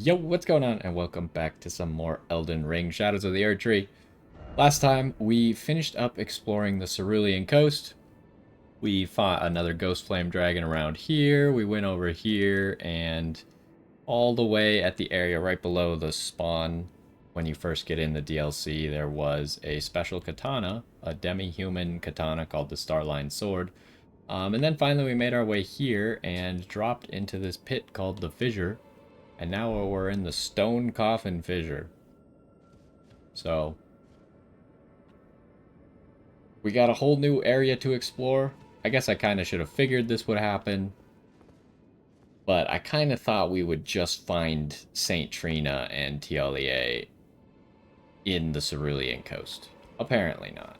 Yo, what's going on? And welcome back to some more Elden Ring Shadows of the Erdtree. Last time, we finished up exploring the Cerulean Coast. We fought another Ghost Flame Dragon around here. We went over here, and all the way at the area right below the spawn, when you first get in the DLC, there was a special katana, a demi-human katana called the Starline Sword. And then finally we made our way here and dropped into this pit called the Fissure. And now we're in the Stone Coffin Fissure. So, we got a whole new area to explore. I guess I kind of should have figured this would happen. But I kind of thought we would just find St. Trina and Tialia in the Cerulean Coast. Apparently not.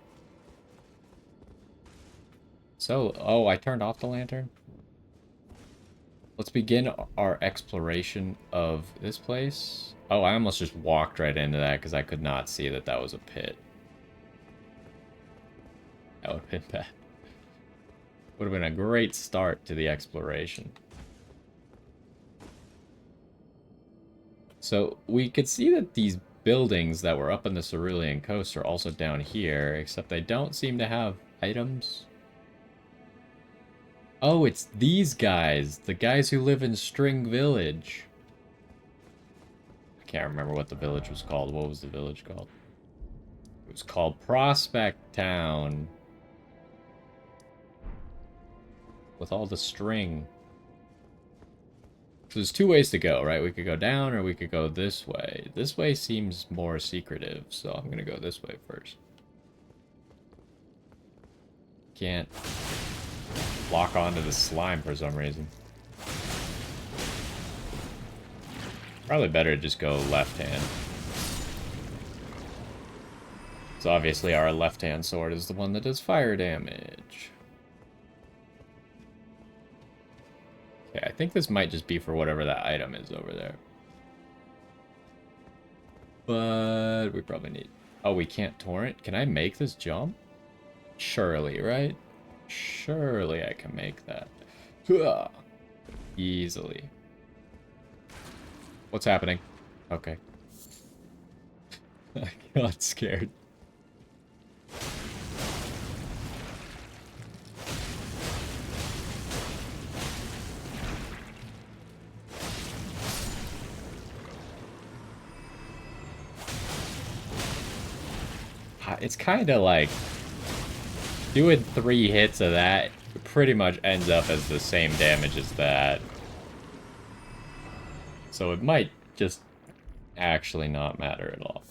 So, oh, I turned off the lantern? Let's begin our exploration of this place. Oh, I almost just walked right into that because I could not see that that was a pit. That would have been bad. Would have been a great start to the exploration. So we could see that these buildings that were up in the Cerulean Coast are also down here, except they don't seem to have items. Oh, it's these guys. The guys who live in String Village. I can't remember what the village was called. What was the village called? It was called Prospect Town. With all the string. So there's two ways to go, right? We could go down or we could go this way. This way seems more secretive, so I'm gonna go this way first. Can't lock onto the slime for some reason. Probably better to just go left hand. So obviously our left hand sword is the one that does fire damage. Okay, I think this might just be for whatever that item is over there. But we probably need... Oh, we can't torrent? Can I make this jump? Surely, right? Surely I can make that. Easily. What's happening? Okay. I got scared. It's kind of like doing 3 hits of that pretty much ends up as the same damage as that. So it might just actually not matter at all.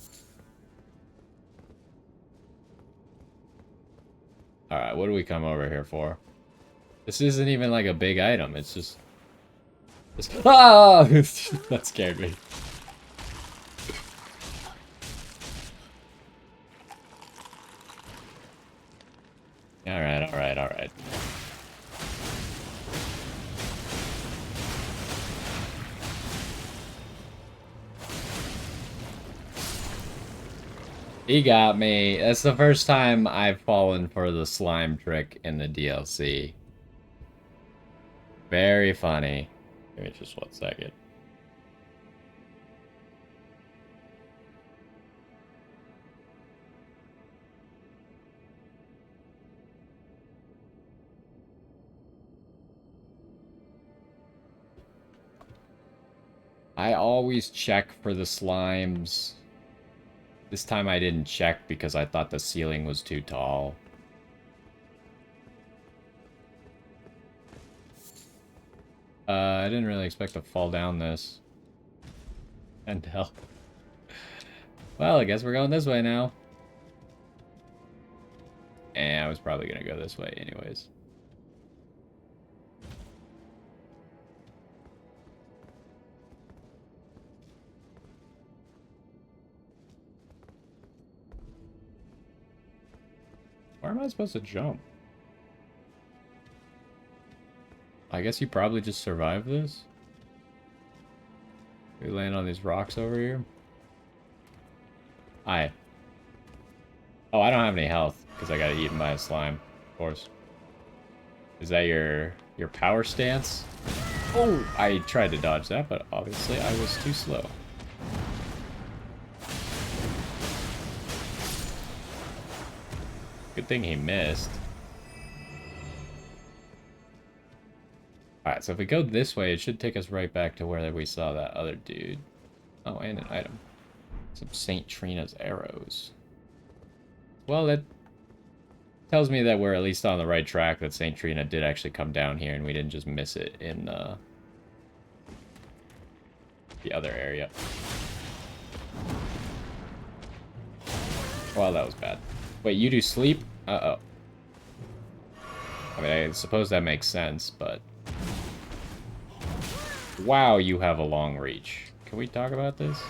Alright, what do we come over here for? This isn't even like a big item, it's just... Ah! That scared me. Alright, alright, alright. He got me. That's the first time I've fallen for the slime trick in the DLC. Very funny. Give me just 1 second. I always check for the slimes. This time I didn't check because I thought the ceiling was too tall. I didn't really expect to fall down this. And hell. Well, I guess we're going this way now. And I was probably gonna go this way anyways. Where am I supposed to jump? I guess you probably just survive this. We land on these rocks over here. Hi. Oh, I don't have any health because I got eaten by a slime, of course. Is that your power stance? Oh, I tried to dodge that, but obviously I was too slow. Good thing he missed. Alright, so if we go this way, it should take us right back to where we saw that other dude. Oh, and an item. Some St. Trina's arrows. Well, that tells me that we're at least on the right track, that St. Trina did actually come down here and we didn't just miss it in the other area. Well, that was bad. Wait, you do sleep? Uh-oh. I mean, I suppose that makes sense, but... Wow, you have a long reach. Can we talk about this?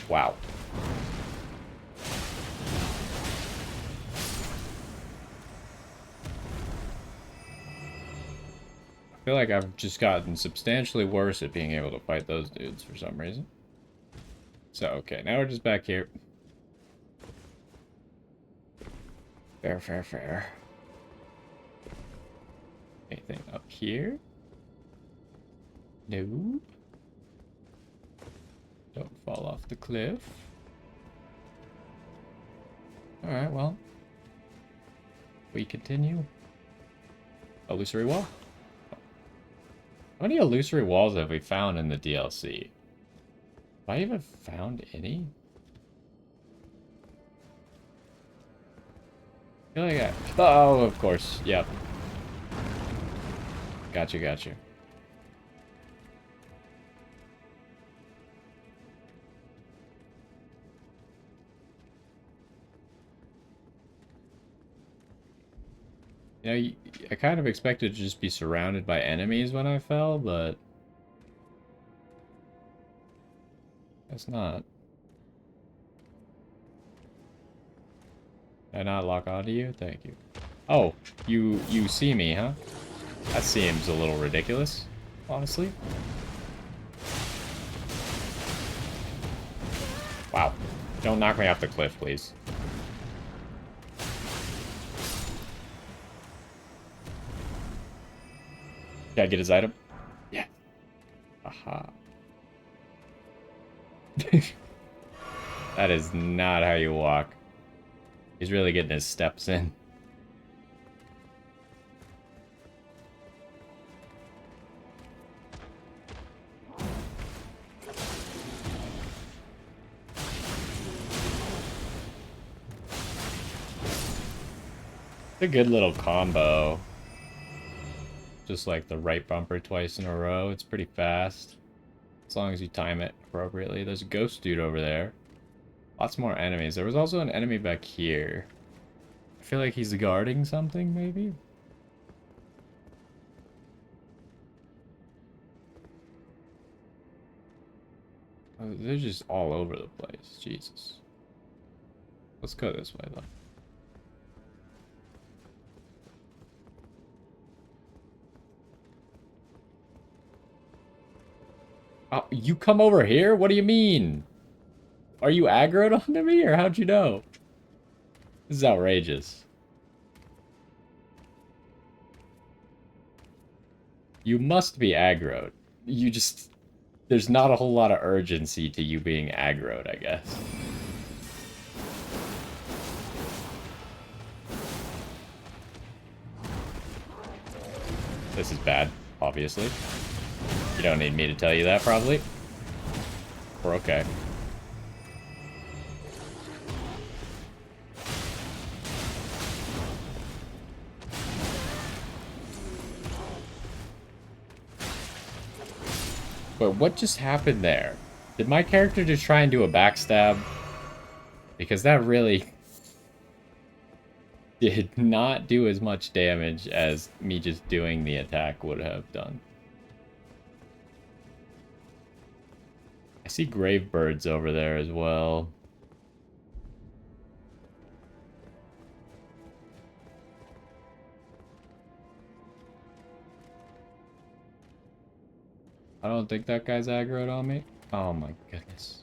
Wow. I feel like I've just gotten substantially worse at being able to fight those dudes for some reason. So, okay, now we're just back here. Fair, fair, fair. Anything up here? No. Don't fall off the cliff. Alright, well. We continue. Illusory wall? How many illusory walls have we found in the DLC? Have I even found any? I feel like oh, of course. Yep. Gotcha, gotcha. You know, I kind of expected to just be surrounded by enemies when I fell, but... That's not. Did I not lock onto you? Thank you. Oh, you see me, huh? That seems a little ridiculous, honestly. Wow. Don't knock me off the cliff, please. Did I get his item? Yeah. Aha. That is not how you walk. He's really getting his steps in. It's a good little combo. Just like the right bumper twice in a row. It's pretty fast. As long as you time it appropriately. There's a ghost dude over there. Lots more enemies. There was also an enemy back here. I feel like he's guarding something, maybe? Oh, they're just all over the place. Jesus. Let's go this way, though. Oh, you come over here? What do you mean? Are you aggroed onto me, or how'd you know? This is outrageous. You must be aggroed. You just... There's not a whole lot of urgency to you being aggroed, I guess. This is bad, obviously. You don't need me to tell you that, probably. We're okay. But what just happened there? Did my character just try and do a backstab? Because that really did not do as much damage as me just doing the attack would have done. I see grave birds over there as well. I don't think that guy's aggroed on me. Oh my goodness.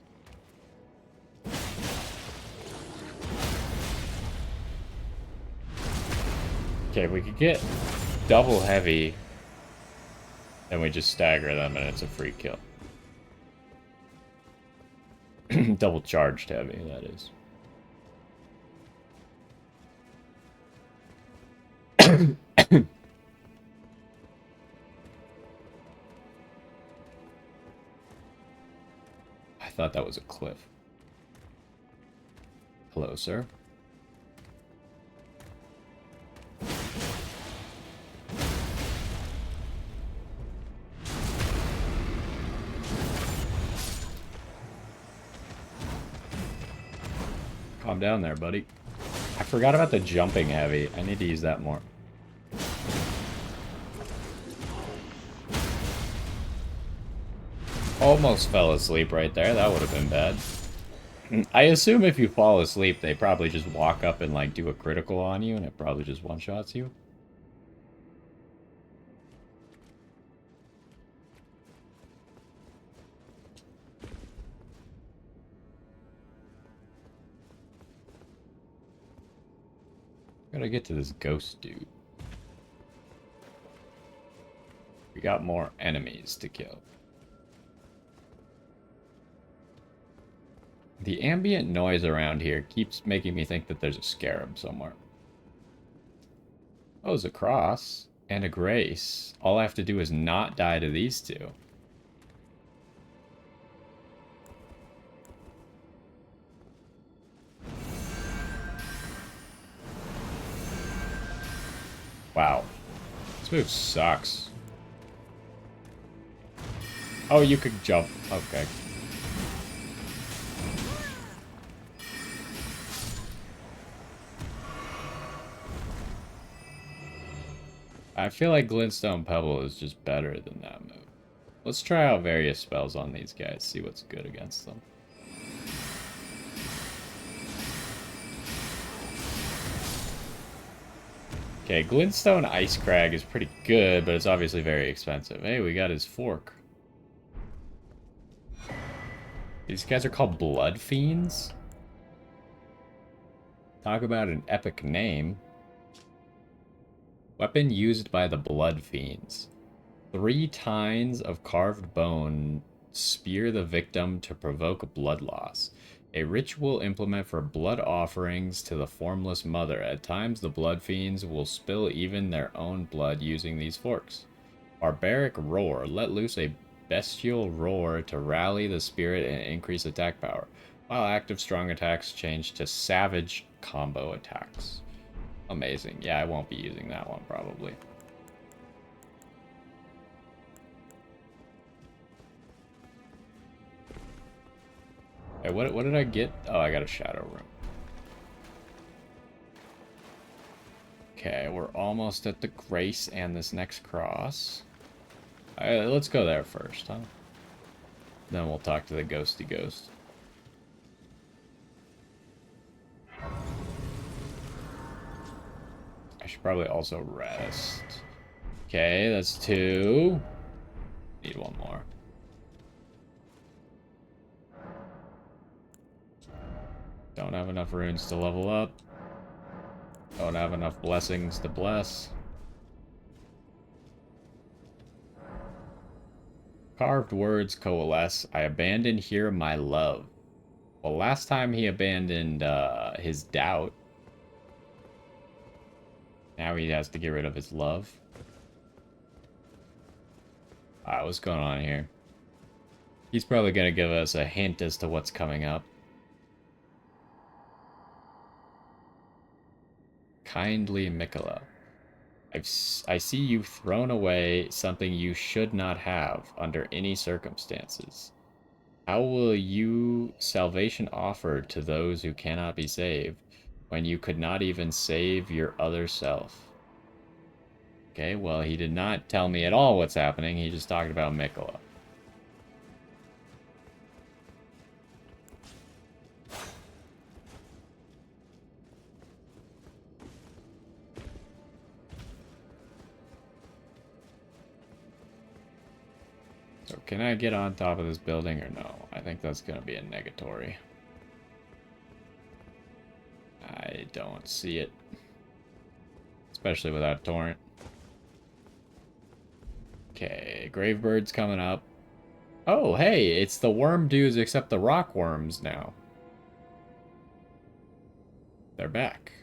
Okay, if we could get double heavy, then we just stagger them and it's a free kill. Double charged heavy, that is. I thought that was a cliff. Hello, sir. Calm down there, buddy. I forgot about the jumping heavy. I need to use that more. Almost fell asleep right there. That would have been bad. I assume if you fall asleep, they probably just walk up and, like, do a critical on you, and it probably just one-shots you. Gotta get to this ghost dude. We got more enemies to kill. The ambient noise around here keeps making me think that there's a scarab somewhere. Oh, there's a cross and a grace. All I have to do is not die to these two. Wow. This move sucks. Oh, you could jump. Okay. I feel like Glintstone Pebble is just better than that move. Let's try out various spells on these guys, see what's good against them. Okay, Glintstone Ice Crag is pretty good, but it's obviously very expensive. Hey, we got his fork. These guys are called Blood Fiends? Talk about an epic name. Weapon used by the Blood Fiends. 3 tines of carved bone spear the victim to provoke blood loss. A ritual implement for blood offerings to the Formless Mother. At times, the Blood Fiends will spill even their own blood using these forks. Barbaric Roar. Let loose a bestial roar to rally the spirit and increase attack power. While active, strong attacks change to savage combo attacks. Amazing. Yeah, I won't be using that one, probably. Hey, what did I get? Oh, I got a Shadow Room. Okay, we're almost at the Grace and this next cross. Let's go there first, huh? Then we'll talk to the Ghosty Ghost. I should probably also rest. Okay, that's 2. Need one more. Don't have enough runes to level up. Don't have enough blessings to bless. Carved words coalesce. I abandon here my love. Well, last time he abandoned his doubt. Now he has to get rid of his love. Alright, what's going on here? He's probably going to give us a hint as to what's coming up. Kindly Mikola. I see you've thrown away something you should not have under any circumstances. How will you salvation offer to those who cannot be saved when you could not even save your other self? Okay, well, he did not tell me at all what's happening. He just talked about Mikola. So can I get on top of this building or no? I think that's going to be a negatory. I don't see it. especially without torrent. Okay, Gravebird's coming up. Oh, hey, it's the worm dudes except the rock worms now. They're back.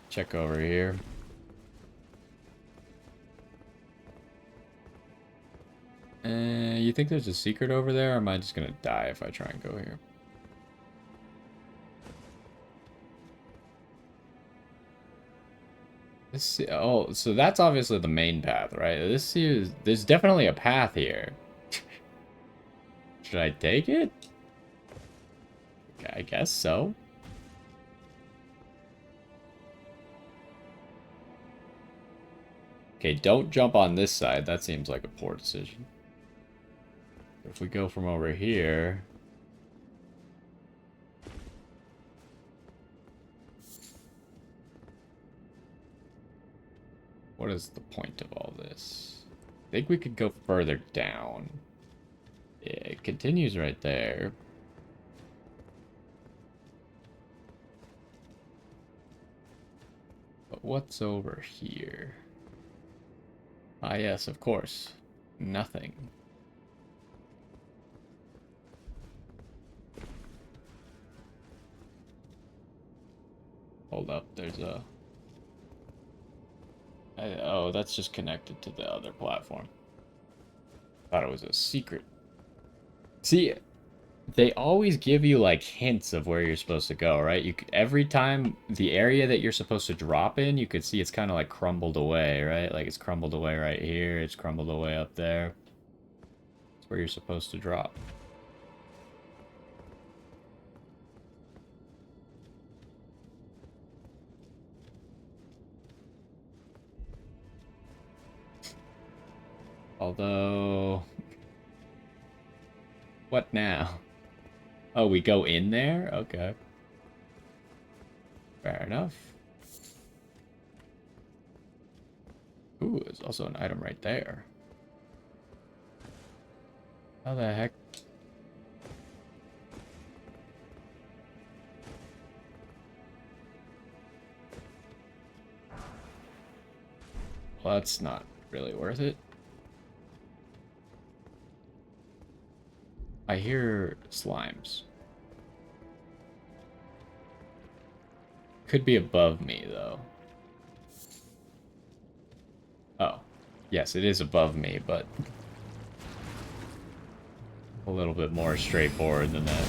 Check over here. You think there's a secret over there, or am I just gonna die if I try and go here? Oh, so that's obviously the main path, right? There's definitely a path here. Should I take it? I guess so. Okay, don't jump on this side. That seems like a poor decision. If we go from over here... What is the point of all this? I think we could go further down. Yeah, it continues right there. But what's over here? Ah, yes, of course. Nothing. Hold up, there's a... oh, that's just connected to the other platform. Thought it was a secret. See, they always give you, like, hints of where you're supposed to go, right? Every time the area that you're supposed to drop in, you could see it's kind of, like, crumbled away, right? Like, it's crumbled away right here. It's crumbled away up there. It's where you're supposed to drop. Although... What now? Oh, we go in there? Okay. Fair enough. Ooh, there's also an item right there. How the heck? Well, that's not really worth it. I hear slimes. Could be above me, though. Oh. Yes, it is above me, but... a little bit more straightforward than that.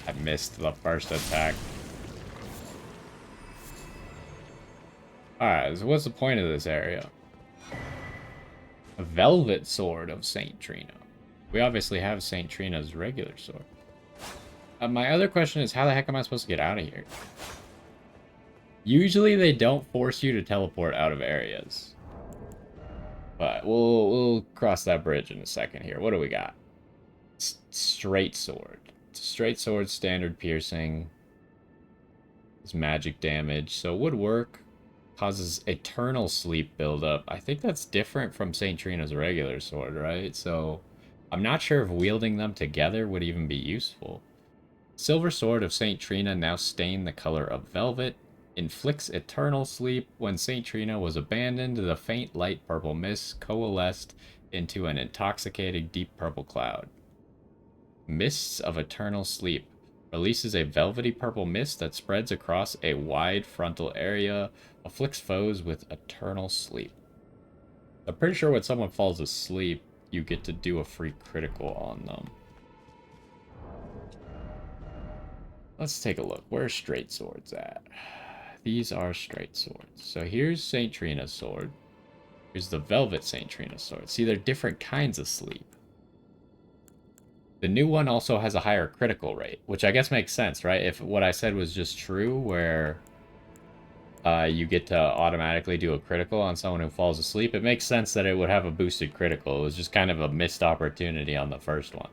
I missed the first attack. Alright, so what's the point of this area? A velvet sword of Saint Trina. We obviously have Saint Trina's regular sword. My other question is, how the heck am I supposed to get out of here? Usually they don't force you to teleport out of areas. But we'll cross that bridge in a second here. What do we got? Straight sword. Straight sword, standard piercing. It's magic damage, so it would work. Causes eternal sleep buildup. I think that's different from Saint Trina's regular sword, right? So I'm not sure if wielding them together would even be useful. Silver sword of Saint Trina, now stained the color of velvet. Inflicts eternal sleep. When Saint Trina was abandoned, the faint light purple mist coalesced into an intoxicating deep purple cloud. Mists of eternal sleep. Releases a velvety purple mist that spreads across a wide frontal area. Afflicts foes with eternal sleep. I'm pretty sure when someone falls asleep, you get to do a free critical on them. Let's take a look. Where's straight swords at? These are straight swords. So here's Saint Trina's sword. Here's the velvet Saint Trina's sword. See, they're different kinds of sleep. The new one also has a higher critical rate, which I guess makes sense, right? If what I said was just true, where you get to automatically do a critical on someone who falls asleep, it makes sense that it would have a boosted critical. It was just kind of a missed opportunity on the first one.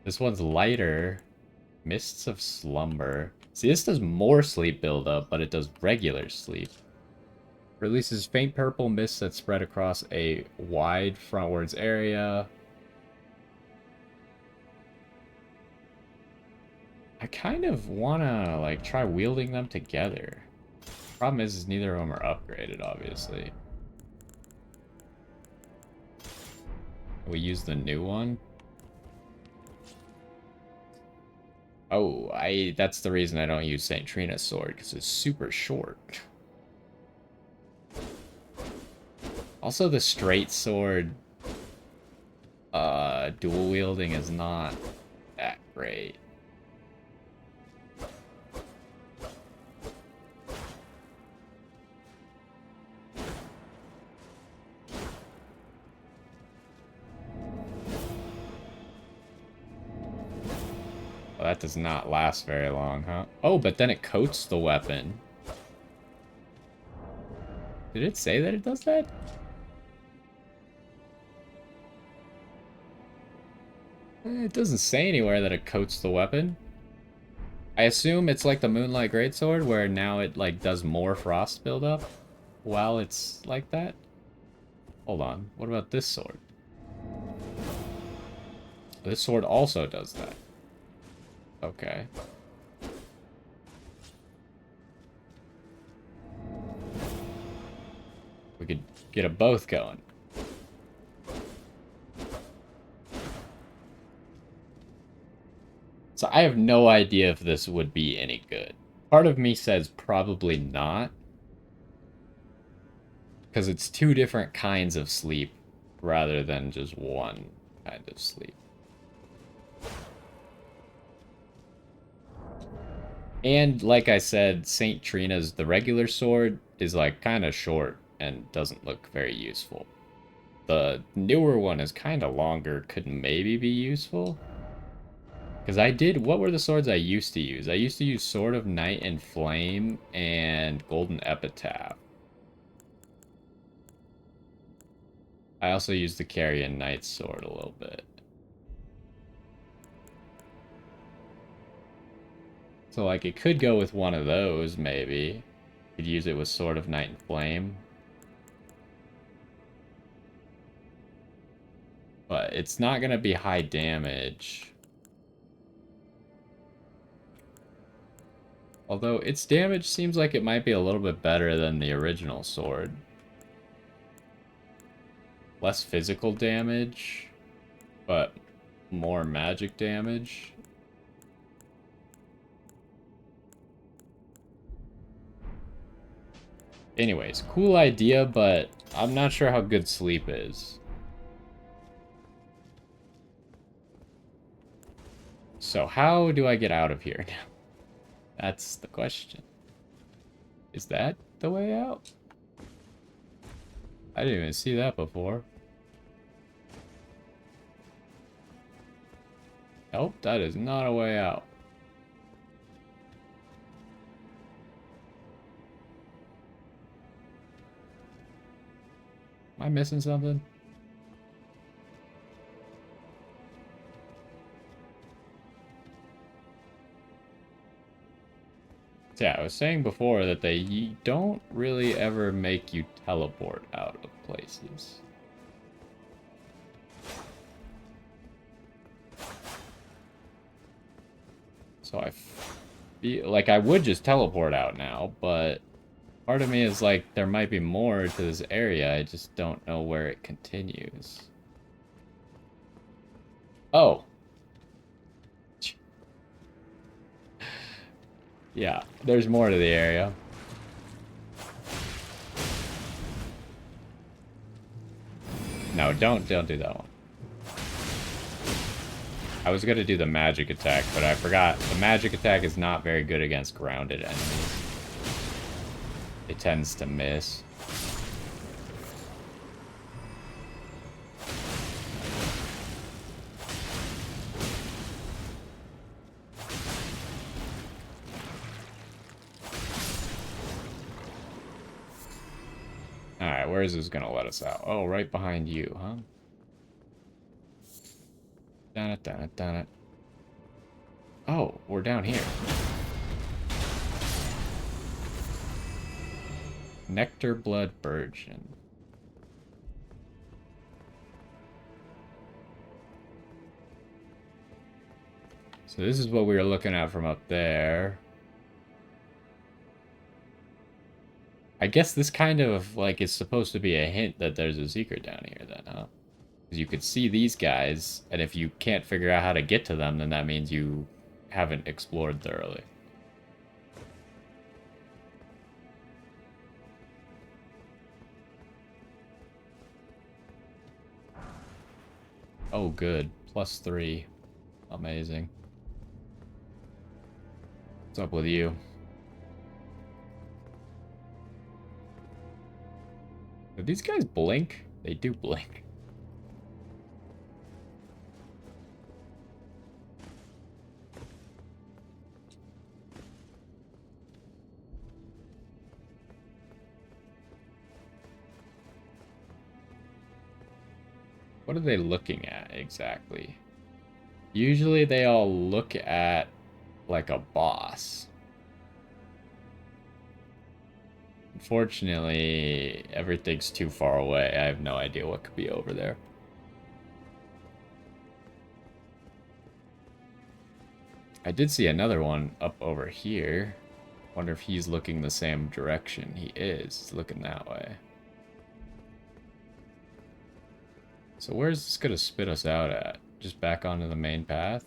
This one's lighter. Mists of Slumber. See, this does more sleep buildup, but it does regular sleep. Releases faint purple mists that spread across a wide frontwards area. I kind of want to, like, try wielding them together. Problem is neither of them are upgraded, obviously. We use the new one. Oh, that's the reason I don't use St. Trina's sword, because it's super short. Also, the straight sword dual wielding is not that great. Well, that does not last very long, huh? Oh, but then it coats the weapon. Did it say that it does that? It doesn't say anywhere that it coats the weapon. I assume it's like the Moonlight Greatsword, where now it like does more frost buildup while it's like that. Hold on, what about this sword? This sword also does that. Okay. We could get them both going. So I have no idea if this would be any good. Part of me says probably not. Because it's two different kinds of sleep rather than just one kind of sleep. And like I said, St. Trina's, the regular sword, is like kind of short and doesn't look very useful. The newer one is kind of longer, could maybe be useful. Because what were the swords I used to use? I used to use Sword of Night and Flame and Golden Epitaph. I also used the Carrion Knight's sword a little bit. So, like, it could go with one of those, maybe. Could use it with Sword of Night and Flame. But it's not going to be high damage. Although its damage seems like it might be a little bit better than the original sword. Less physical damage, but more magic damage. Anyways, cool idea, but I'm not sure how good sleep is. So how do I get out of here now? That's the question. Is that the way out? I didn't even see that before. Nope, that is not a way out. Am I missing something? Yeah, I was saying before that they don't really ever make you teleport out of places. So I feel like I would just teleport out now, but part of me is like, there might be more to this area, I just don't know where it continues. Oh. Yeah, there's more to the area. No, don't do that one. I was gonna do the magic attack, but I forgot. The magic attack is not very good against grounded enemies. It tends to miss. Alright, where is this gonna let us out? Oh, right behind you, huh? Dun it, dun it, dun it. Oh, we're down here. Nectar Blood Virgin. So this is what we were looking at from up there. I guess this kind of, like, is supposed to be a hint that there's a secret down here then, huh? Because you could see these guys, and if you can't figure out how to get to them, then that means you haven't explored thoroughly. Oh, good. +3. Amazing. What's up with you? Do these guys blink? They do blink. What are they looking at exactly? Usually they all look at like a boss. Unfortunately, everything's too far away. I have no idea what could be over there. I did see another one up over here. Wonder if he's looking the same direction. He is. He's looking that way. So where's this gonna spit us out at? Just back onto the main path?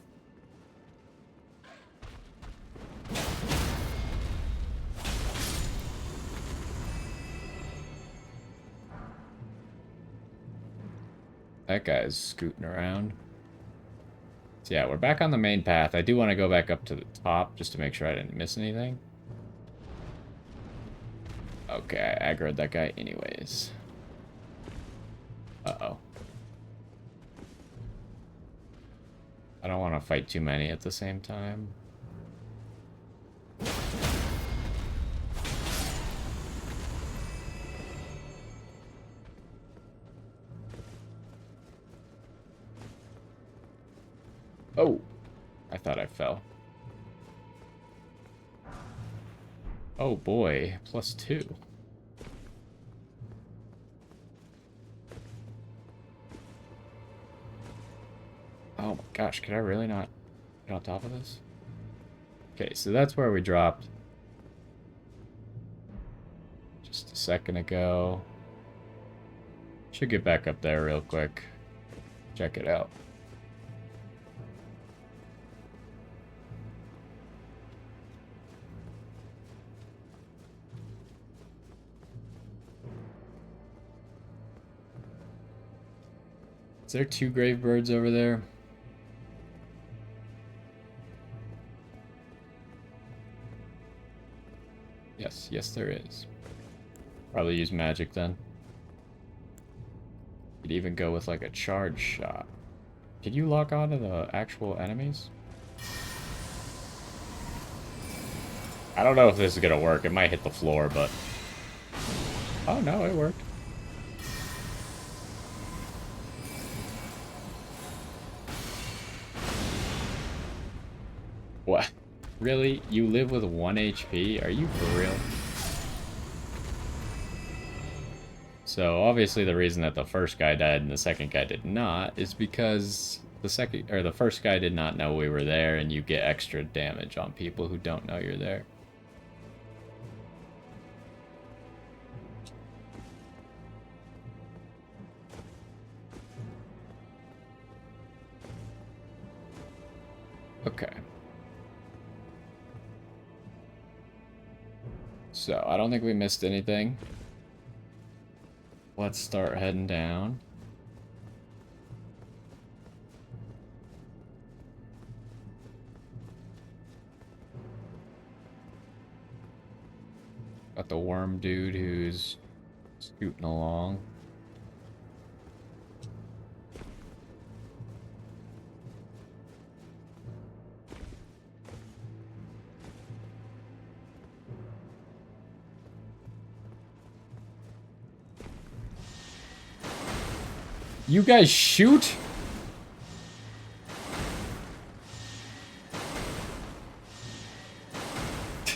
That guy's scooting around. So yeah, we're back on the main path. I do want to go back up to the top just to make sure I didn't miss anything. Okay, I aggroed that guy anyways. Uh-oh. I don't want to fight too many at the same time. Oh, I thought I fell. Oh boy, +2. Oh my gosh, could I really not get on top of this? Okay, so that's where we dropped just a second ago. Should get back up there real quick. Check it out. Is there 2 grave birds over there? Yes, yes there is. Probably use magic then. Could even go with like a charge shot. Can you lock onto the actual enemies? I don't know if this is gonna work. It might hit the floor, but... Oh no, it worked. What? Really? You live with 1 HP? Are you for real? So obviously the reason that the first guy died and the second guy did not is because the first guy did not know we were there, and you get extra damage on people who don't know you're there. Okay. So, I don't think we missed anything. Let's start heading down. Got the worm dude who's scooting along. You guys shoot?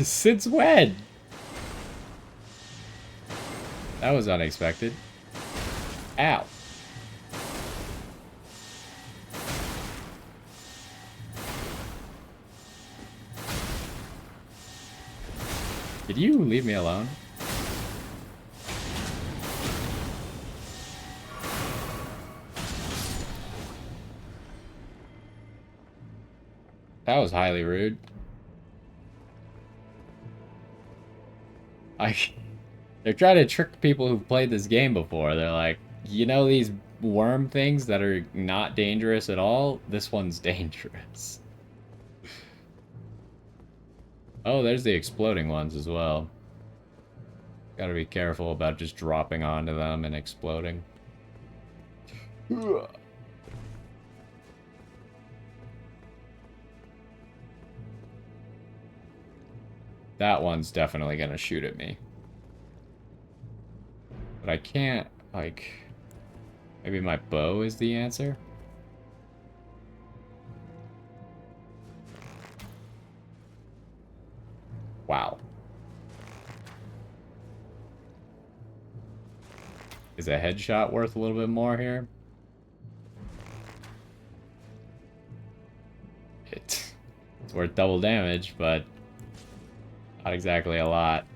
Since when? That was unexpected. Ow. Did you leave me alone? That was highly rude. They're trying to trick people who've played this game before. They're like, you know these worm things that are not dangerous at all? This one's dangerous. Oh, there's the exploding ones as well. Gotta be careful about just dropping onto them and exploding. That one's definitely gonna shoot at me. But I can't, like... Maybe my bow is the answer? Wow. Is a headshot worth a little bit more here? It's worth double damage, but not exactly a lot.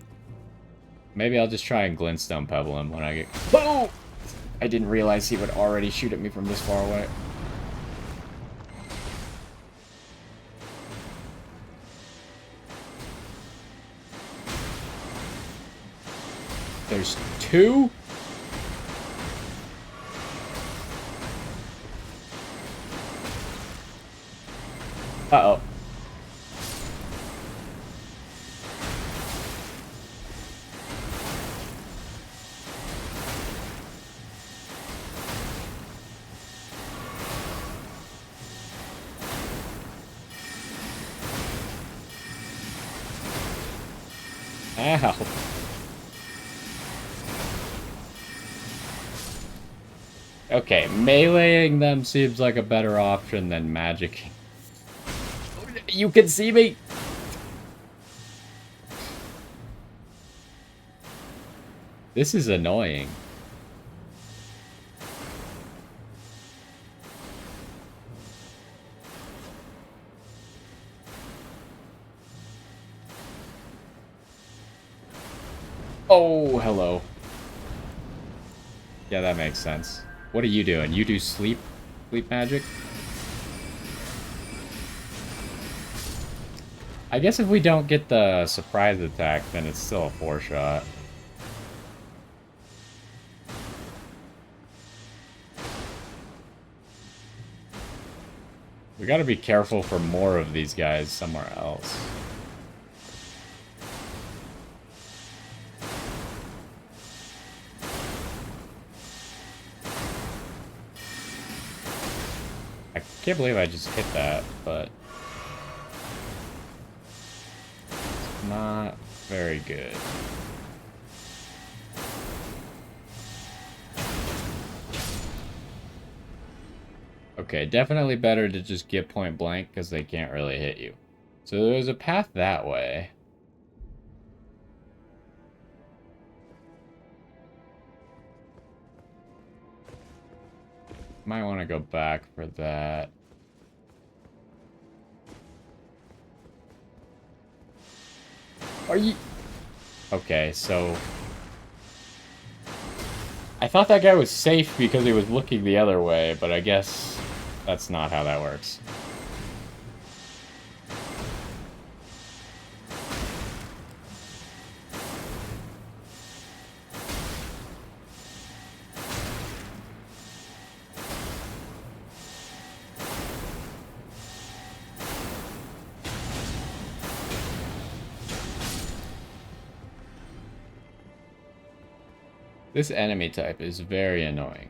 Maybe I'll just try and glintstone pebble him when I get... Boom! I didn't realize he would already shoot at me from this far away. There's two? Uh-oh. Ow. Okay, meleeing them seems like a better option than magic. You can see me! This is annoying. Oh, hello. Yeah, that makes sense. What are you doing? You do sleep magic? I guess if we don't get the surprise attack, then it's still a 4-shot. We gotta be careful for more of these guys somewhere else. I can't believe I just hit that, but... it's not very good. Okay, definitely better to just get point blank because they can't really hit you. So there's a path that way. Might want to go back for that. Are you... Okay, so... I thought that guy was safe because he was looking the other way, but I guess that's not how that works. This enemy type is very annoying.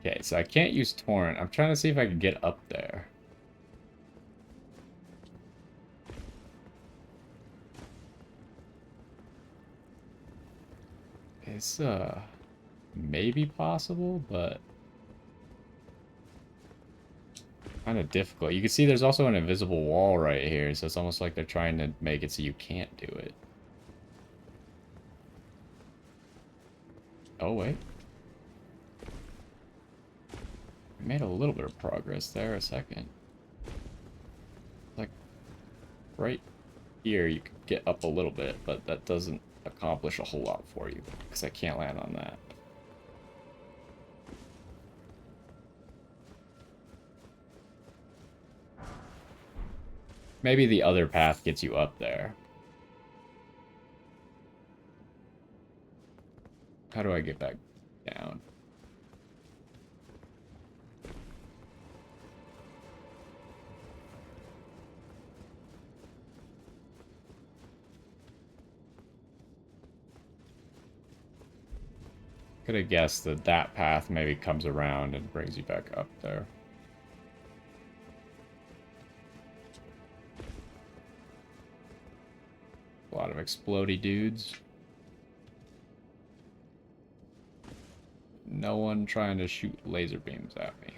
Okay, so I can't use Torrent. I'm trying to see if I can get up there. It's, maybe possible, but... kind of difficult. You can see there's also an invisible wall right here, so it's almost like they're trying to make it so you can't do it. Oh, wait. We made a little bit of progress there a second. Like, right here, you could get up a little bit, but that doesn't accomplish a whole lot for you, because I can't land on that. Maybe the other path gets you up there. How do I get back down? Could have guessed that that path maybe comes around and brings you back up there. A lot of explodey dudes. No one trying to shoot laser beams at me.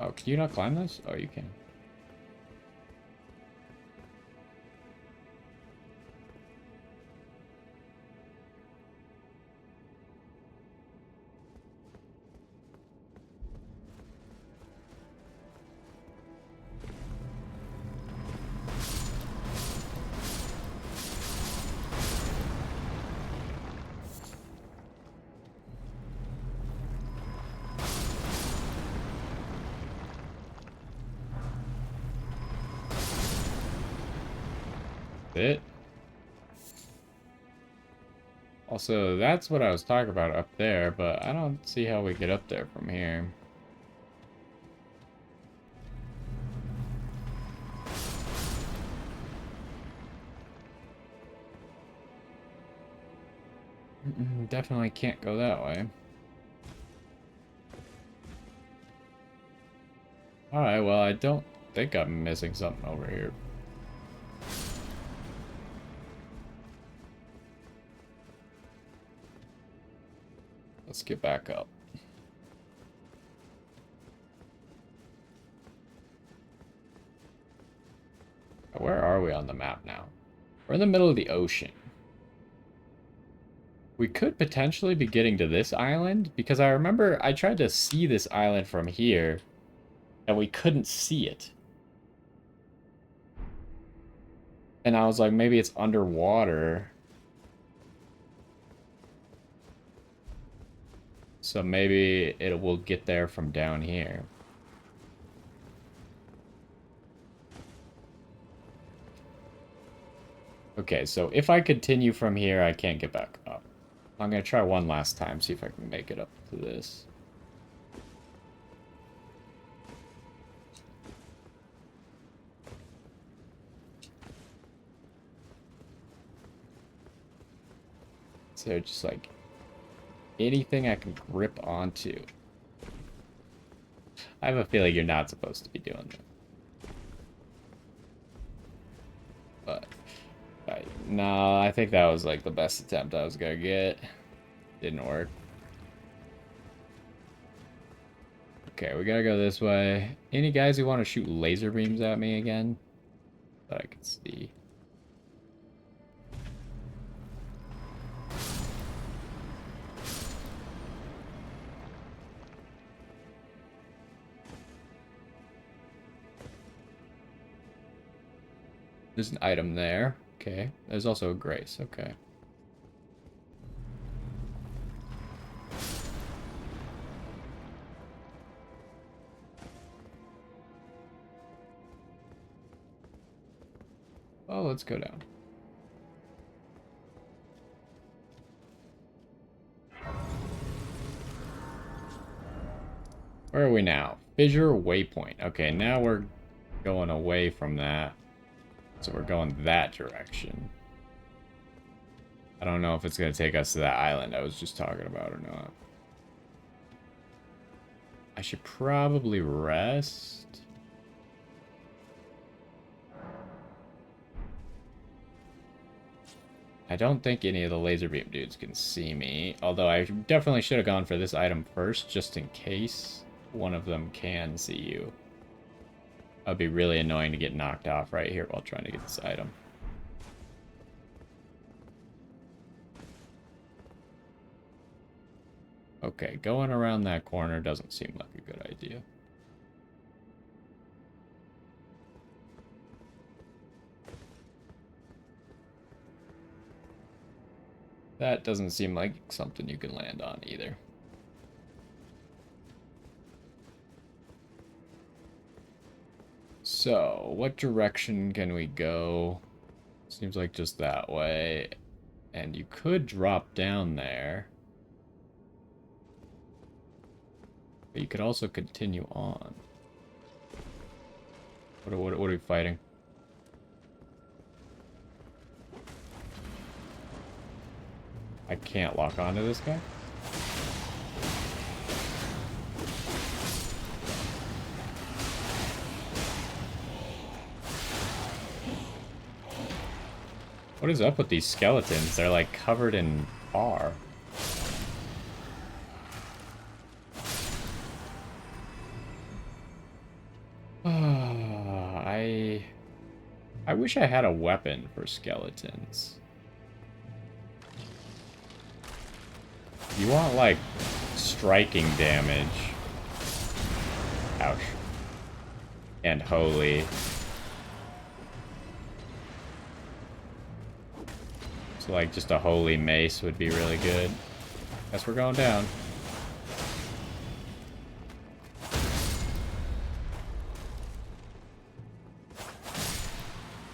Oh, can you not climb this? Oh, you can. It. Also, that's what I was talking about up there, but I don't see how we get up there from here. Definitely can't go that way. Alright, well, I don't think I'm missing something over here. Let's get back up. Where are we on the map now? We're in the middle of the ocean. We could potentially be getting to this island, because I remember I tried to see this island from here, and we couldn't see it. And I was like, maybe it's underwater. So maybe it will get there from down here. Okay, so if I continue from here, I can't get back up. I'm going to try one last time, see if I can make it up to this. So just like anything I can grip onto. I have a feeling you're not supposed to be doing that. But no, I think that was like the best attempt I was gonna get. Didn't work. Okay, we gotta go this way. Any guys who want to shoot laser beams at me again? That I can see. There's an item there. Okay. There's also a grace. Okay. Oh, let's go down. Where are we now? Fissure Waypoint. Okay, now we're going away from that. So we're going that direction. I don't know if it's going to take us to that island I was just talking about or not. I should probably rest. I don't think any of the laser beam dudes can see me. Although I definitely should have gone for this item first, just in case. one of them can see you. That'd be really annoying to get knocked off right here while trying to get this item. Okay, going around that corner doesn't seem like a good idea. That doesn't seem like something you can land on either. So, what direction can we go? Seems like just that way. And you could drop down there. But you could also continue on. What are we fighting? I can't lock onto this guy? What is up with these skeletons? They're like covered in tar. I wish I had a weapon for skeletons. You want, like, striking damage. Ouch. And holy. So, like, just a holy mace would be really good. Guess we're going down.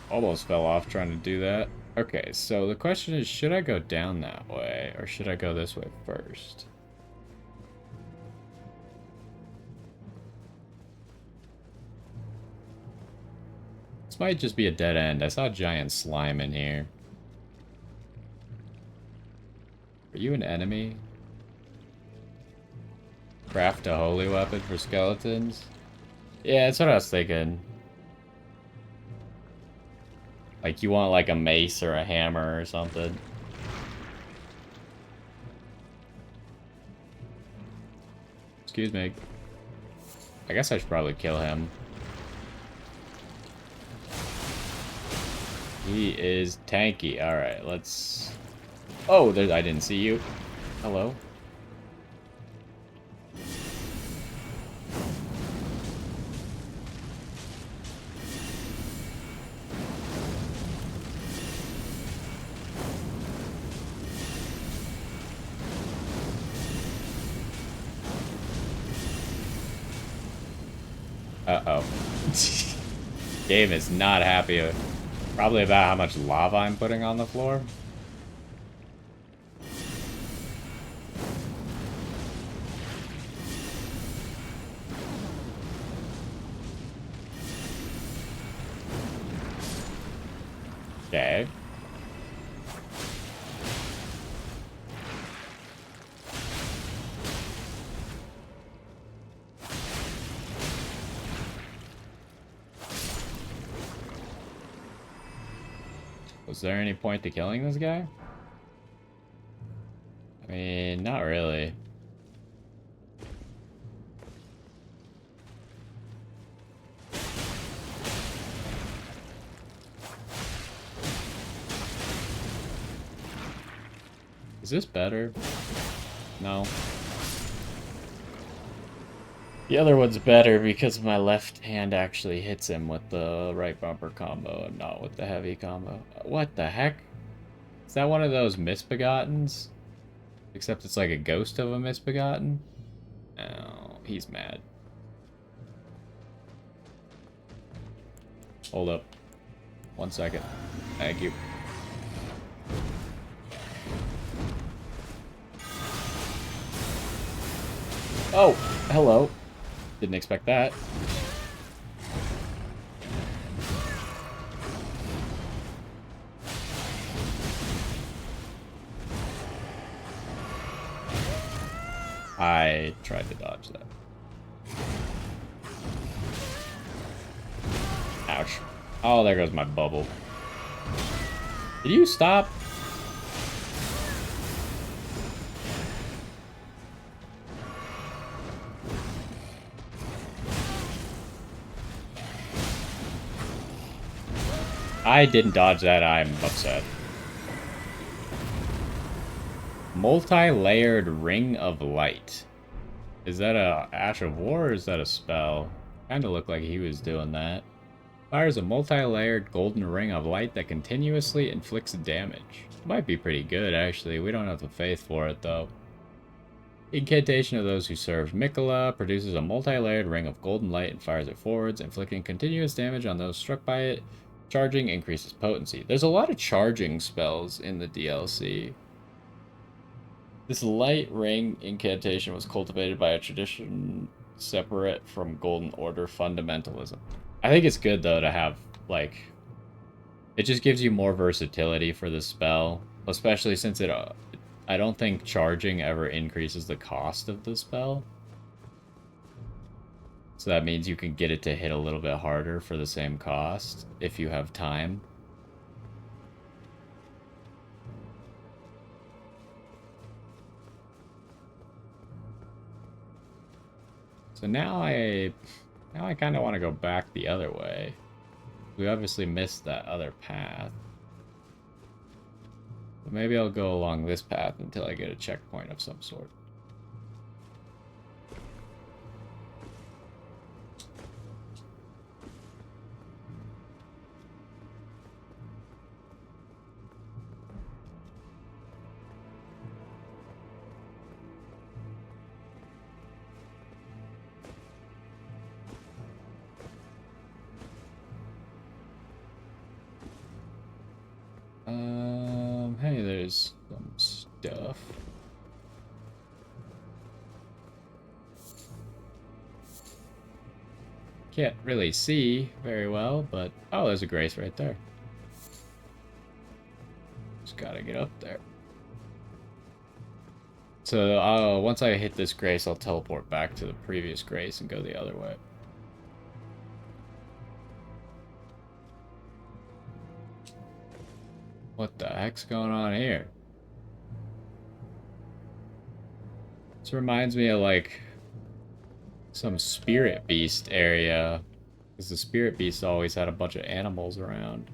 Almost fell off trying to do that. Okay, so the question is, should I go down that way, or should I go this way first? This might just be a dead end. I saw a giant slime in here. Are you an enemy? Craft a holy weapon for skeletons? Yeah, that's what I was thinking. Like, you want, like, a mace or a hammer or something. Excuse me. I guess I should probably kill him. He is tanky. Alright, let's... Oh, there, I didn't see you. Hello? Uh-oh. Game is not happy. Probably about how much lava I'm putting on the floor. Okay. Was there any point to killing this guy? I mean, not really. Is this better? No. The other one's better because my left hand actually hits him with the right bumper combo and not with the heavy combo. What the heck? Is that one of those misbegottens? Except it's like a ghost of a misbegotten? Oh, he's mad. Hold up. 1 second. Thank you. Oh, hello. Didn't expect that. I tried to dodge that. Ouch. Oh, there goes my bubble. Did you stop? I didn't dodge that. I'm upset. Multi-layered Ring of Light. Is that a Ash of War or is that a spell? Kinda looked like he was doing that. Fires a multi-layered golden ring of light that continuously inflicts damage. Might be pretty good, actually. We don't have the faith for it, though. Incantation of those who serve Mikola produces a multi-layered ring of golden light and fires it forwards, inflicting continuous damage on those struck by it. Charging increases potency. There's a lot of charging spells in the DLC. This light ring incantation was cultivated by a tradition separate from Golden Order fundamentalism. I think it's good, though, to have, like... It just gives you more versatility for the spell, especially since it... I don't think charging ever increases the cost of the spell. So that means you can get it to hit a little bit harder for the same cost, if you have time. So now I kind of want to go back the other way. We obviously missed that other path. But maybe I'll go along this path until I get a checkpoint of some sort. Hey, there's some stuff. Can't really see very well, but... Oh, there's a grace right there. Just gotta get up there. So, once I hit this grace, I'll teleport back to the previous grace and go the other way. What the heck's going on here? This reminds me of, like, some spirit beast area. Because the spirit beast always had a bunch of animals around.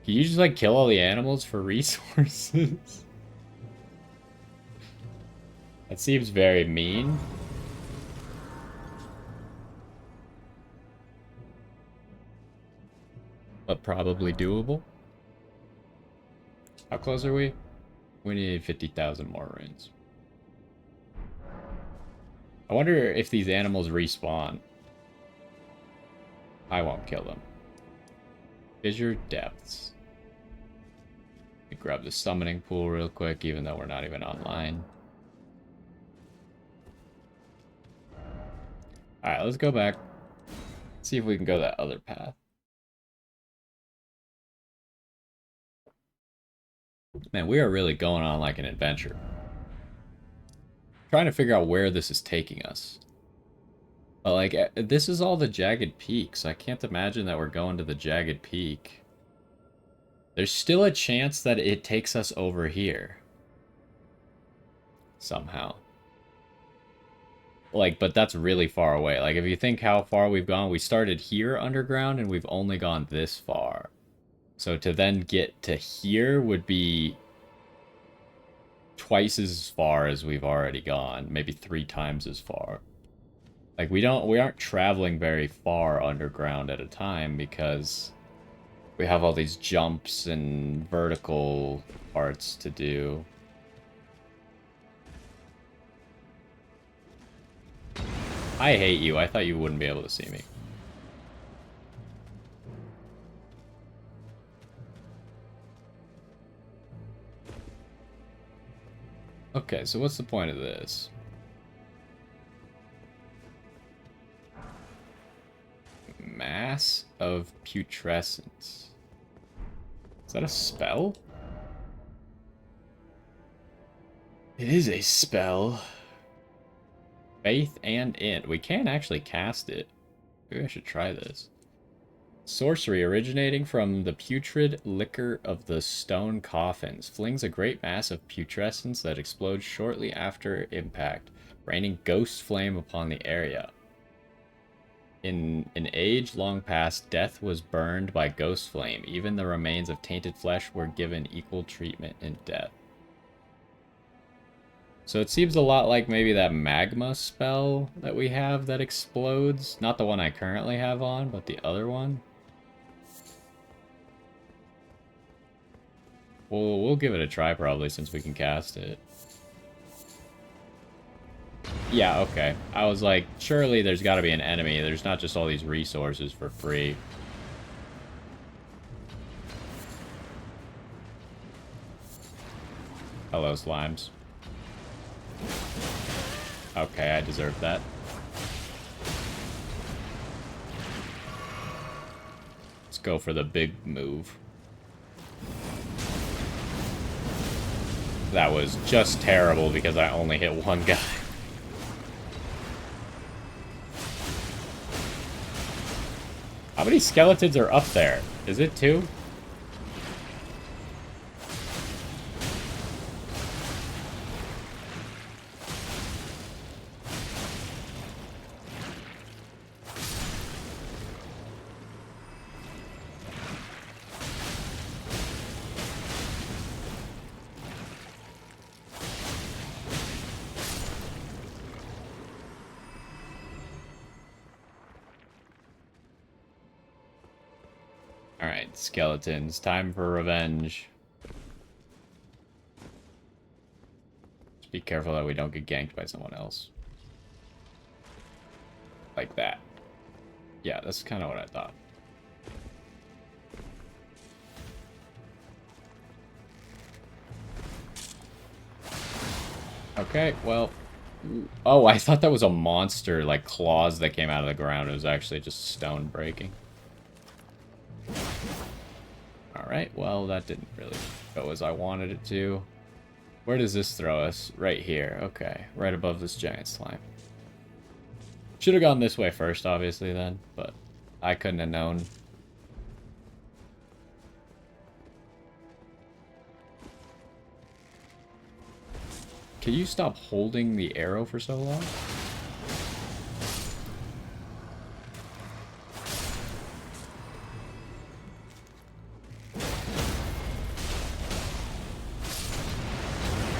Can you just, like, kill all the animals for resources? That seems very mean. But probably doable. How close are we? We need 50,000 more runes. I wonder if these animals respawn. I won't kill them. Fissure Depths. Let me grab the summoning pool real quick, even though we're not even online. Alright, let's go back. See if we can go that other path. Man, we are really going on like an adventure. Trying to figure out where this is taking us. But like, this is all the jagged peaks. I can't imagine that we're going to the jagged peak. There's still a chance that it takes us over here. Somehow. Like, but that's really far away. Like, if you think how far we've gone, we started here underground and we've only gone this far. So to then get to here would be twice as far as we've already gone. Maybe 3 times as far. Like, we aren't traveling very far underground at a time because we have all these jumps and vertical parts to do. I hate you. I thought you wouldn't be able to see me. Okay, so what's the point of this? Mass of Putrescence. Is that a spell? It is a spell. Faith and Int. We can actually cast it. Maybe I should try this. Sorcery originating from the putrid liquor of the stone coffins flings a great mass of putrescence that explodes shortly after impact, raining ghost flame upon the area. In an age long past, death was burned by ghost flame. Even the remains of tainted flesh were given equal treatment in death. So it seems a lot like maybe that magma spell that we have that explodes. Not the one I currently have on, but the other one. We'll give it a try probably since we can cast it. Yeah, okay. I was like, surely there's got to be an enemy. There's not just all these resources for free. Hello, slimes. Okay, I deserve that. Let's go for the big move. That was just terrible because I only hit one guy. How many skeletons are up there? Is it 2? Alright, skeletons. Time for revenge. Just be careful that we don't get ganked by someone else. Like that. Yeah, that's kind of what I thought. Okay, well... Oh, I thought that was a monster, like, claws that came out of the ground. It was actually just stone breaking. Alright, well, that didn't really go as I wanted it to. Where does this throw us? Right here. Okay, right above this giant slime. Should have gone this way first, obviously, then, but I couldn't have known. Can you stop holding the arrow for so long?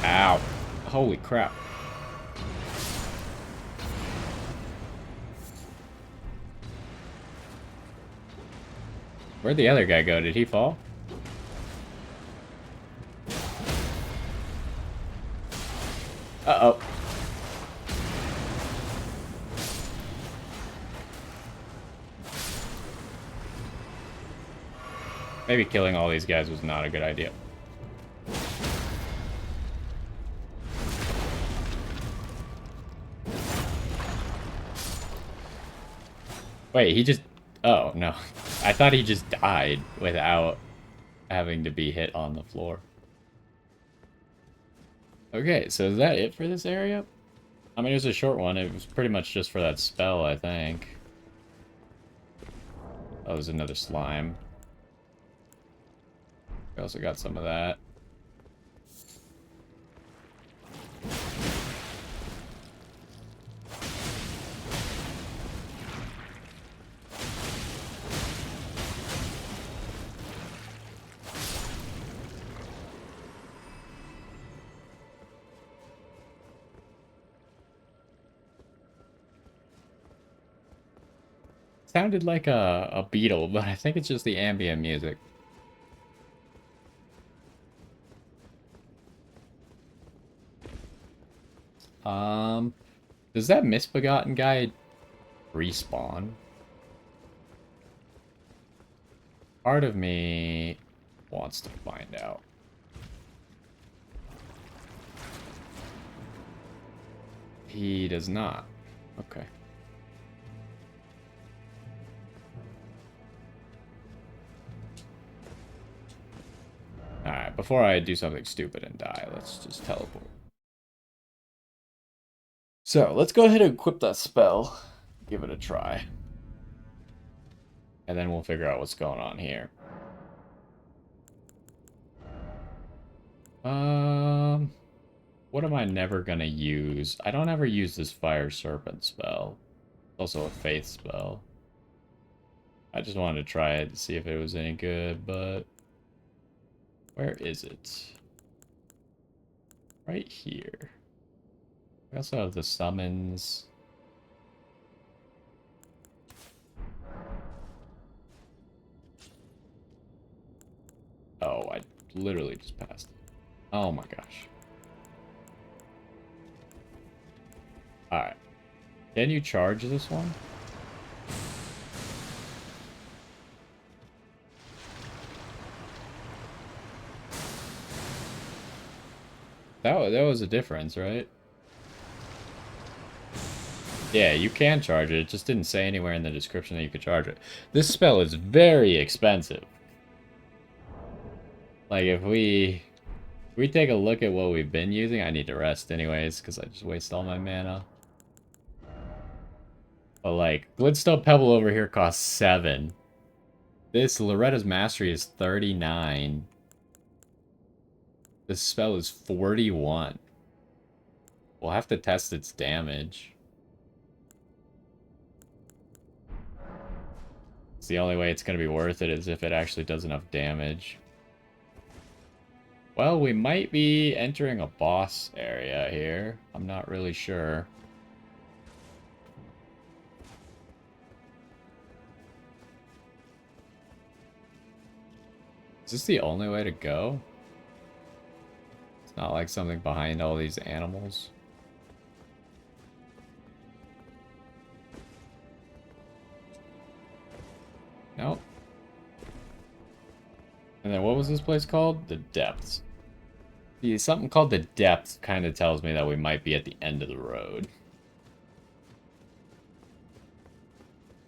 Ow. Holy crap. Where'd the other guy go? Did he fall? Uh-oh. Maybe killing all these guys was not a good idea. Wait, he just... Oh, no. I thought he just died without having to be hit on the floor. Okay, so is that it for this area? I mean, it was a short one. It was pretty much just for that spell, I think. That was another slime. We also got some of that. Sounded like a beetle, but I think it's just the ambient music. Does that misbegotten guy respawn? Part of me wants to find out. He does not. Okay. Alright, before I do something stupid and die, let's just teleport. So, let's go ahead and equip that spell. Give it a try. And then we'll figure out what's going on here. What am I never gonna use? I don't ever use this Fire Serpent spell. It's also a Faith spell. I just wanted to try it to see if it was any good, but where is it? Right here. We also have the summons. Oh, I literally just passed it. Oh my gosh. Alright. Can you charge this one? That was a difference, right? Yeah, you can charge it. It just didn't say anywhere in the description that you could charge it. This spell is very expensive. Like, if we take a look at what we've been using, I need to rest anyways, because I just waste all my mana. But, like, Glintstone Pebble over here costs 7. This Loretta's Mastery is 39. This spell is 41. We'll have to test its damage. It's the only way it's going to be worth it is if it actually does enough damage. Well, we might be entering a boss area here. I'm not really sure. Is this the only way to go? It's not like something behind all these animals. Nope. And then what was this place called? The Depths. See, something called the Depths kind of tells me that we might be at the end of the road.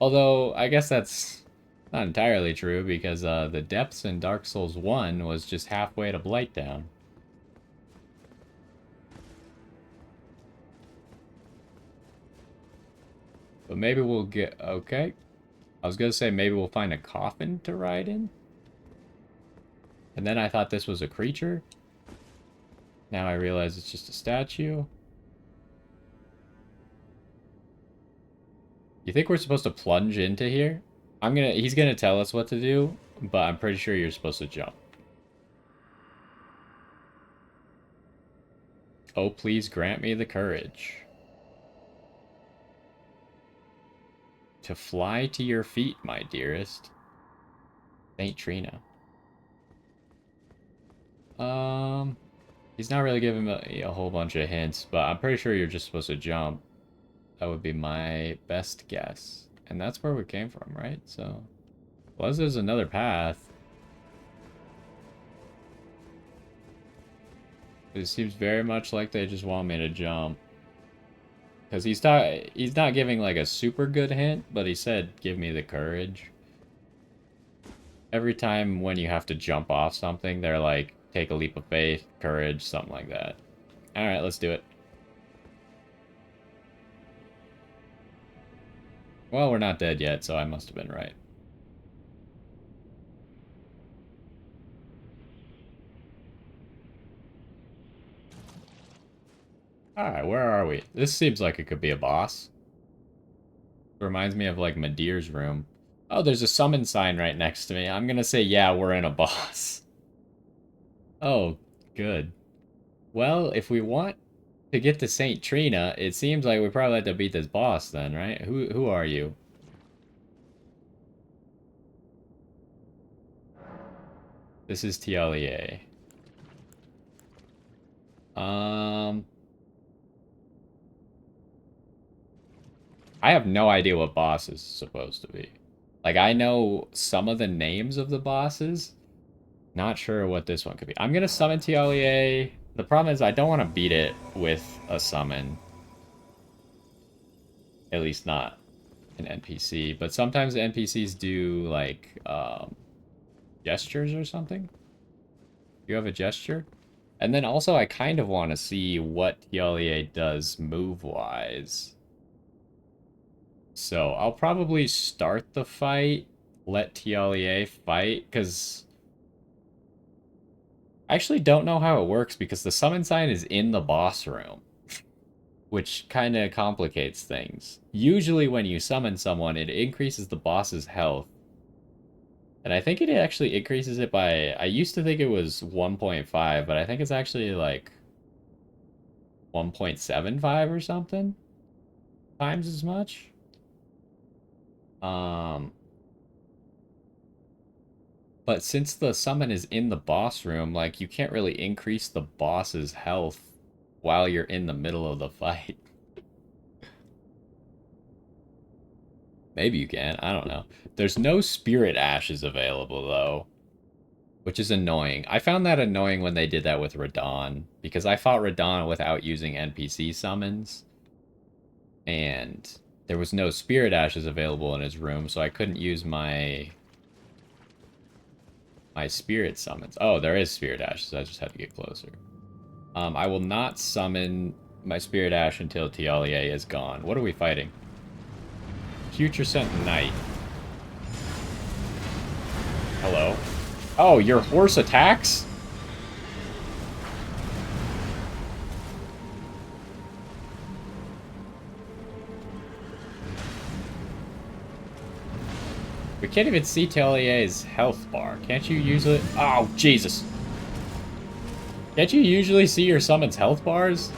Although, I guess that's not entirely true, because the Depths in Dark Souls 1 was just halfway to Blighttown. But maybe we'll get... Okay. I was going to say maybe we'll find a coffin to ride in. And then I thought this was a creature. Now I realize it's just a statue. You think we're supposed to plunge into here? He's gonna tell us what to do, but I'm pretty sure you're supposed to jump. Oh, please grant me the courage to fly to your feet, my dearest. Saint Trina. He's not really giving me a whole bunch of hints, but I'm pretty sure you're just supposed to jump. That would be my best guess. And that's where we came from, right? So, unless there's another path. It seems very much like they just want me to jump. Because he's not giving like a super good hint, but he said, give me the courage. Every time when you have to jump off something, they're like, take a leap of faith, courage, something like that. Alright, let's do it. Well, we're not dead yet, so I must have been right. Alright, where are we? This seems like it could be a boss. It reminds me of, like, Madir's room. Oh, there's a summon sign right next to me. I'm gonna say, yeah, we're in a boss. Oh, good. Well, if we want to get to St. Trina, it seems like we probably have to beat this boss then, right? Who are you? This is Tialie. I have no idea what boss is supposed to be. Like, I know some of the names of the bosses. Not sure what this one could be. I'm gonna summon Tialie. The problem is I don't want to beat it with a summon. At least not an NPC. But sometimes the NPCs do, like, gestures or something. You have a gesture? And then also I kind of want to see what Tialie does move-wise. So I'll probably start the fight, let Tialie fight, because I actually don't know how it works because the summon sign is in the boss room, which kind of complicates things. Usually when you summon someone, it increases the boss's health And I think it actually increases it by, I used to think it was 1.5, but I think it's actually like 1.75 or something times as much. Um, but since the summon is in the boss room, like you can't really increase the boss's health while you're in the middle of the fight. Maybe you can, I don't know. There's no spirit ashes available though, which is annoying. I found that annoying when they did that with Radon, because I fought Radon without using NPC summons, and there was no spirit ashes available in his room, so I couldn't use my spirit summons. Oh, there is spirit ashes. I just had to get closer. I will not summon my spirit ash until Tialier is gone. What are we fighting? Future Sent Knight. Hello. Oh, your horse attacks? We can't even see Telier's health bar. Can't you usually... Oh, Jesus. Can't you usually see your summon's health bars?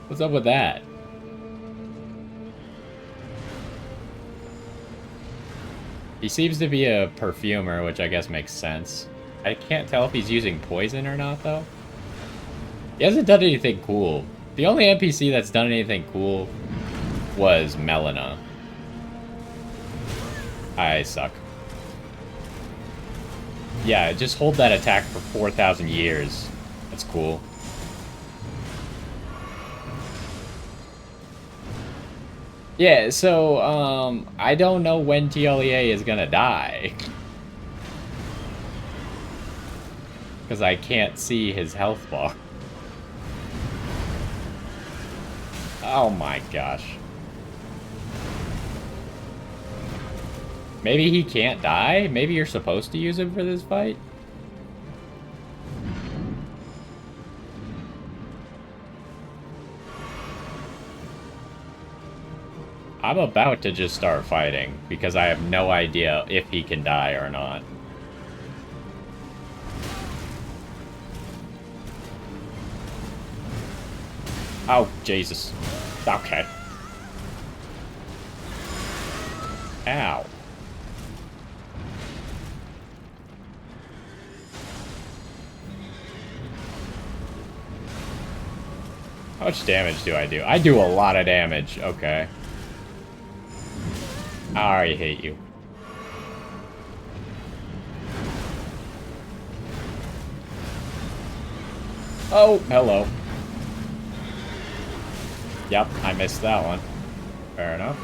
What's up with that? He seems to be a perfumer, which I guess makes sense. I can't tell if he's using poison or not, though. He hasn't done anything cool. The only NPC that's done anything cool was Melina. I suck. Yeah, just hold that attack for 4,000 years. That's cool. Yeah, so, I don't know when TLEA is gonna die. Because I can't see his health bar. Oh my gosh. Maybe he can't die? Maybe you're supposed to use him for this fight? I'm about to just start fighting, because I have no idea if he can die or not. Oh, Jesus. Okay. Ow. How much damage do I do? I do a lot of damage. Okay. I already hate you. Oh, hello. Yep, I missed that one. Fair enough.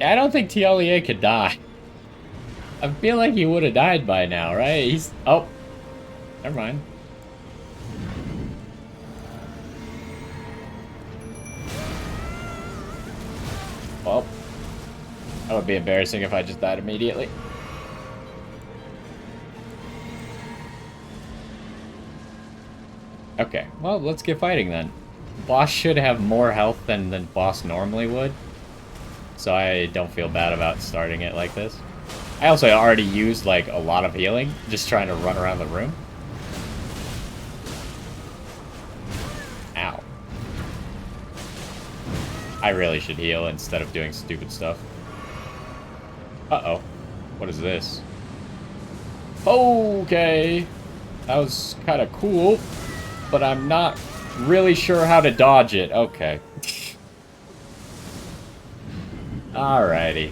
Yeah, I don't think TLEA could die. I feel like he would have died by now, right? He's... Oh. Never mind. Well. That would be embarrassing if I just died immediately. Okay, well, let's get fighting then. Boss should have more health than the boss normally would. So I don't feel bad about starting it like this. I also already used, like, a lot of healing, just trying to run around the room. Ow. I really should heal instead of doing stupid stuff. Uh-oh. What is this? Okay. That was kind of cool, but I'm not really sure how to dodge it. Okay. Alrighty.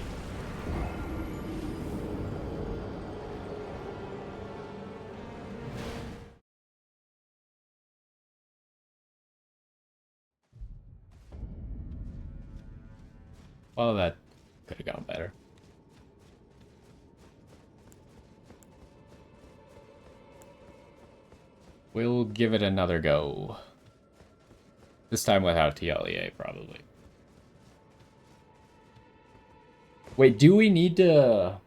Well, that could have gone better. We'll give it another go. This time without TLEA, probably. Wait, do we need to...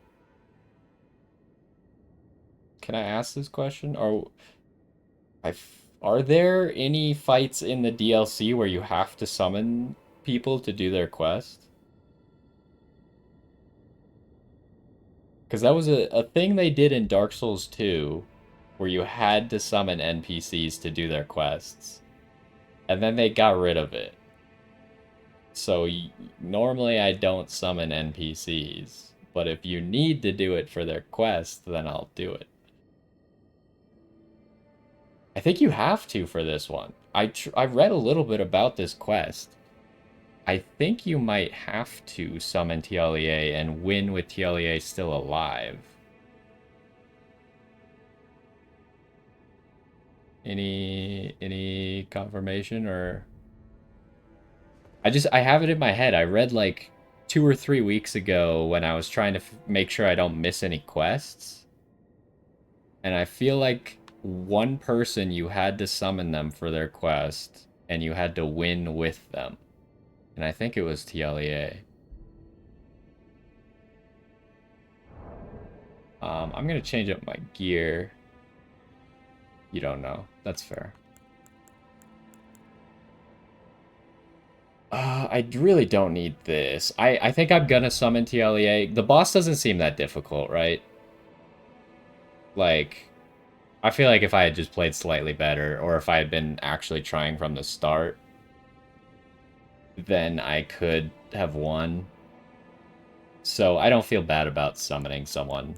Can I ask this question? Or... Are there any fights in the DLC where you have to summon people to do their quest? Because that was a thing they did in Dark Souls 2, where you had to summon NPCs to do their quests. And then they got rid of it. So normally I don't summon NPCs, but if you need to do it for their quest, then I'll do it. I think you have to for this one. I read a little bit about this quest. I think you might have to summon TLEA and win with TLEA still alive. Any confirmation or I have it in my head. I read like 2 or 3 weeks ago when I was trying to make sure I don't miss any quests. And I feel like one person you had to summon them for their quest and you had to win with them. And I think it was TLEA. I'm gonna change up my gear. You don't know. That's fair. I really don't need this. I think I'm gonna summon TLEA. The boss doesn't seem that difficult, right? Like, I feel like if I had just played slightly better, or if I had been actually trying from the start, then I could have won. So I don't feel bad about summoning someone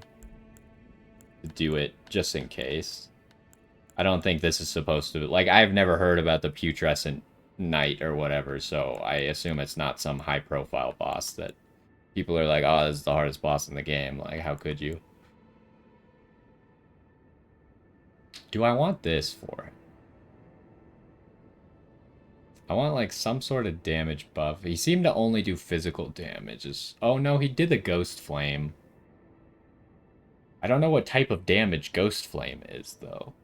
to do it, just in case. I don't think this is supposed to... Like, I've never heard about the Putrescent Knight or whatever, so I assume it's not some high-profile boss that people are like, oh, this is the hardest boss in the game. Like, how could you? Do I want this for it? I want, like, some sort of damage buff. He seemed to only do physical damages. Oh, no, he did the Ghost Flame. I don't know what type of damage Ghost Flame is, though.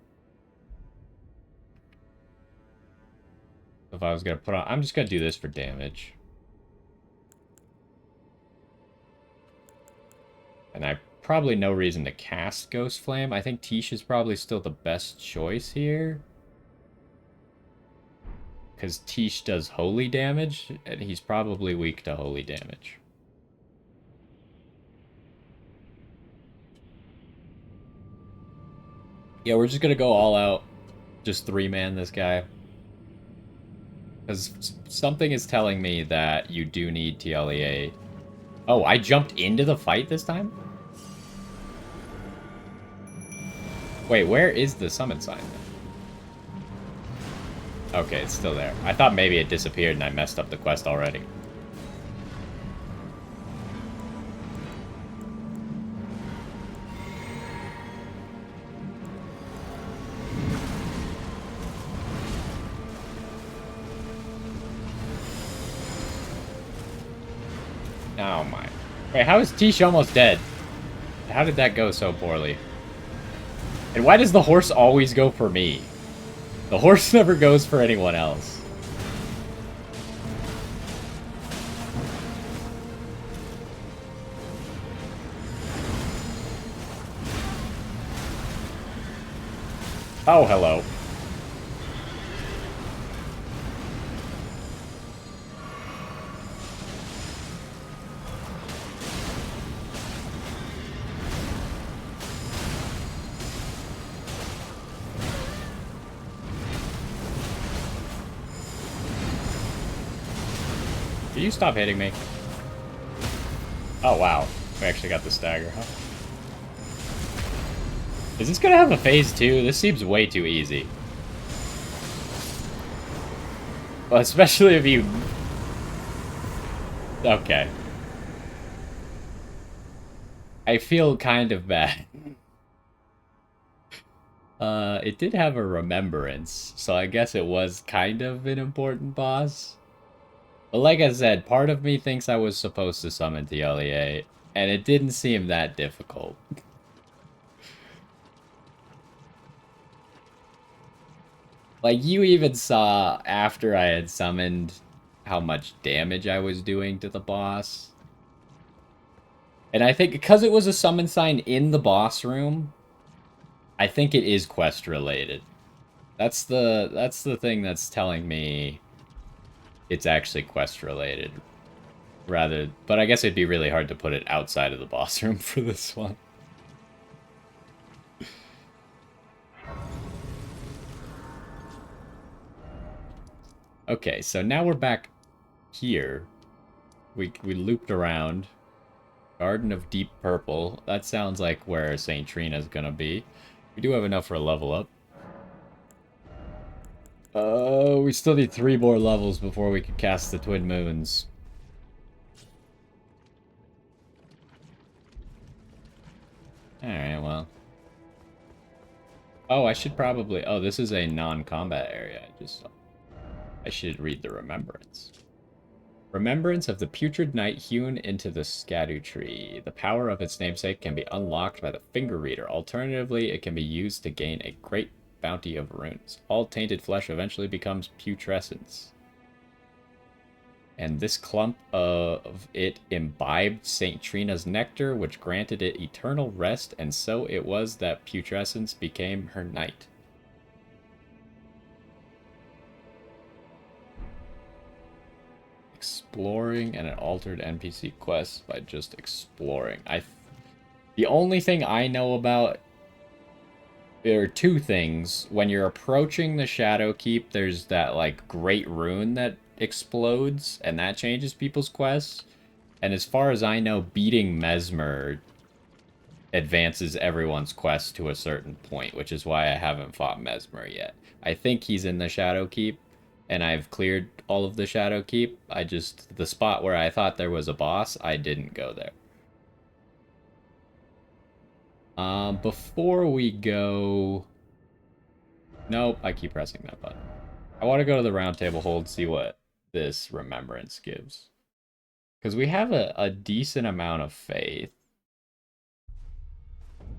If I was gonna put on... I'm just gonna do this for damage. And I probably no reason to cast Ghost Flame. I think Tish is probably still the best choice here. Because Tish does holy damage, and he's probably weak to holy damage. Yeah, we're just gonna go all out. Just 3-man this guy. Because something is telling me that you do need TLEA. Oh, I jumped into the fight this time? Wait, where is the summon sign? Okay, it's still there. I thought maybe it disappeared and I messed up the quest already. Oh my. Wait, how is Tish almost dead? How did that go so poorly? And why does the horse always go for me? The horse never goes for anyone else. Oh, hello. Can you stop hitting me? Oh, wow. We actually got the stagger, huh? Is this gonna have a phase 2? This seems way too easy. Well, especially if you... Okay. I feel kind of bad. It did have a remembrance, so I guess it was kind of an important boss. But like I said, part of me thinks I was supposed to summon TLEA, and it didn't seem that difficult. Like, you even saw, after I had summoned, how much damage I was doing to the boss. And I think, because it was a summon sign in the boss room, I think it is quest-related. That's the thing that's telling me it's actually quest related. Rather, but I guess it'd be really hard to put it outside of the boss room for this one. Okay, so now we're back here. We looped around. Garden of Deep Purple. That sounds like where St. Trina's gonna be. We do have enough for a level up. We still need 3 more levels before we could cast the Twin Moons. Alright, well. Oh, I should probably... Oh, this is a non-combat area. I should read the Remembrance. Remembrance of the putrid knight hewn into the Erdtree. The power of its namesake can be unlocked by the finger reader. Alternatively, it can be used to gain a great bounty of runes. All tainted flesh eventually becomes putrescence. And this clump of it imbibed St. Trina's nectar, which granted it eternal rest, and so it was that putrescence became her knight. Exploring and an altered NPC quest by just exploring. The only thing I know about... There are 2 things. When you're approaching the Shadow Keep, there's that, like, great rune that explodes, and that changes people's quests. And as far as I know, beating Mesmer advances everyone's quest to a certain point, which is why I haven't fought Mesmer yet. I think he's in the Shadow Keep, and I've cleared all of the Shadow Keep. The spot where I thought there was a boss, I didn't go there. Before we go... Nope, I keep pressing that button. I want to go to the round table hold, see what this remembrance gives. Because we have a decent amount of faith.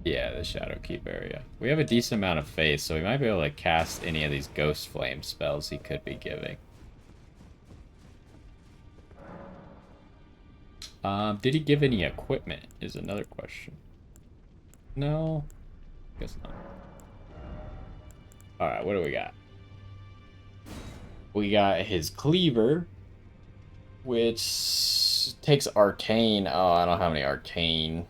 Yeah, the Shadow Keep area. We have a decent amount of faith, so we might be able to cast any of these Ghost Flame spells he could be giving. Did he give any equipment is another question. No? Guess not. Alright, what do we got? We got his Cleaver, which takes Arcane. Oh, I don't have any Arcane.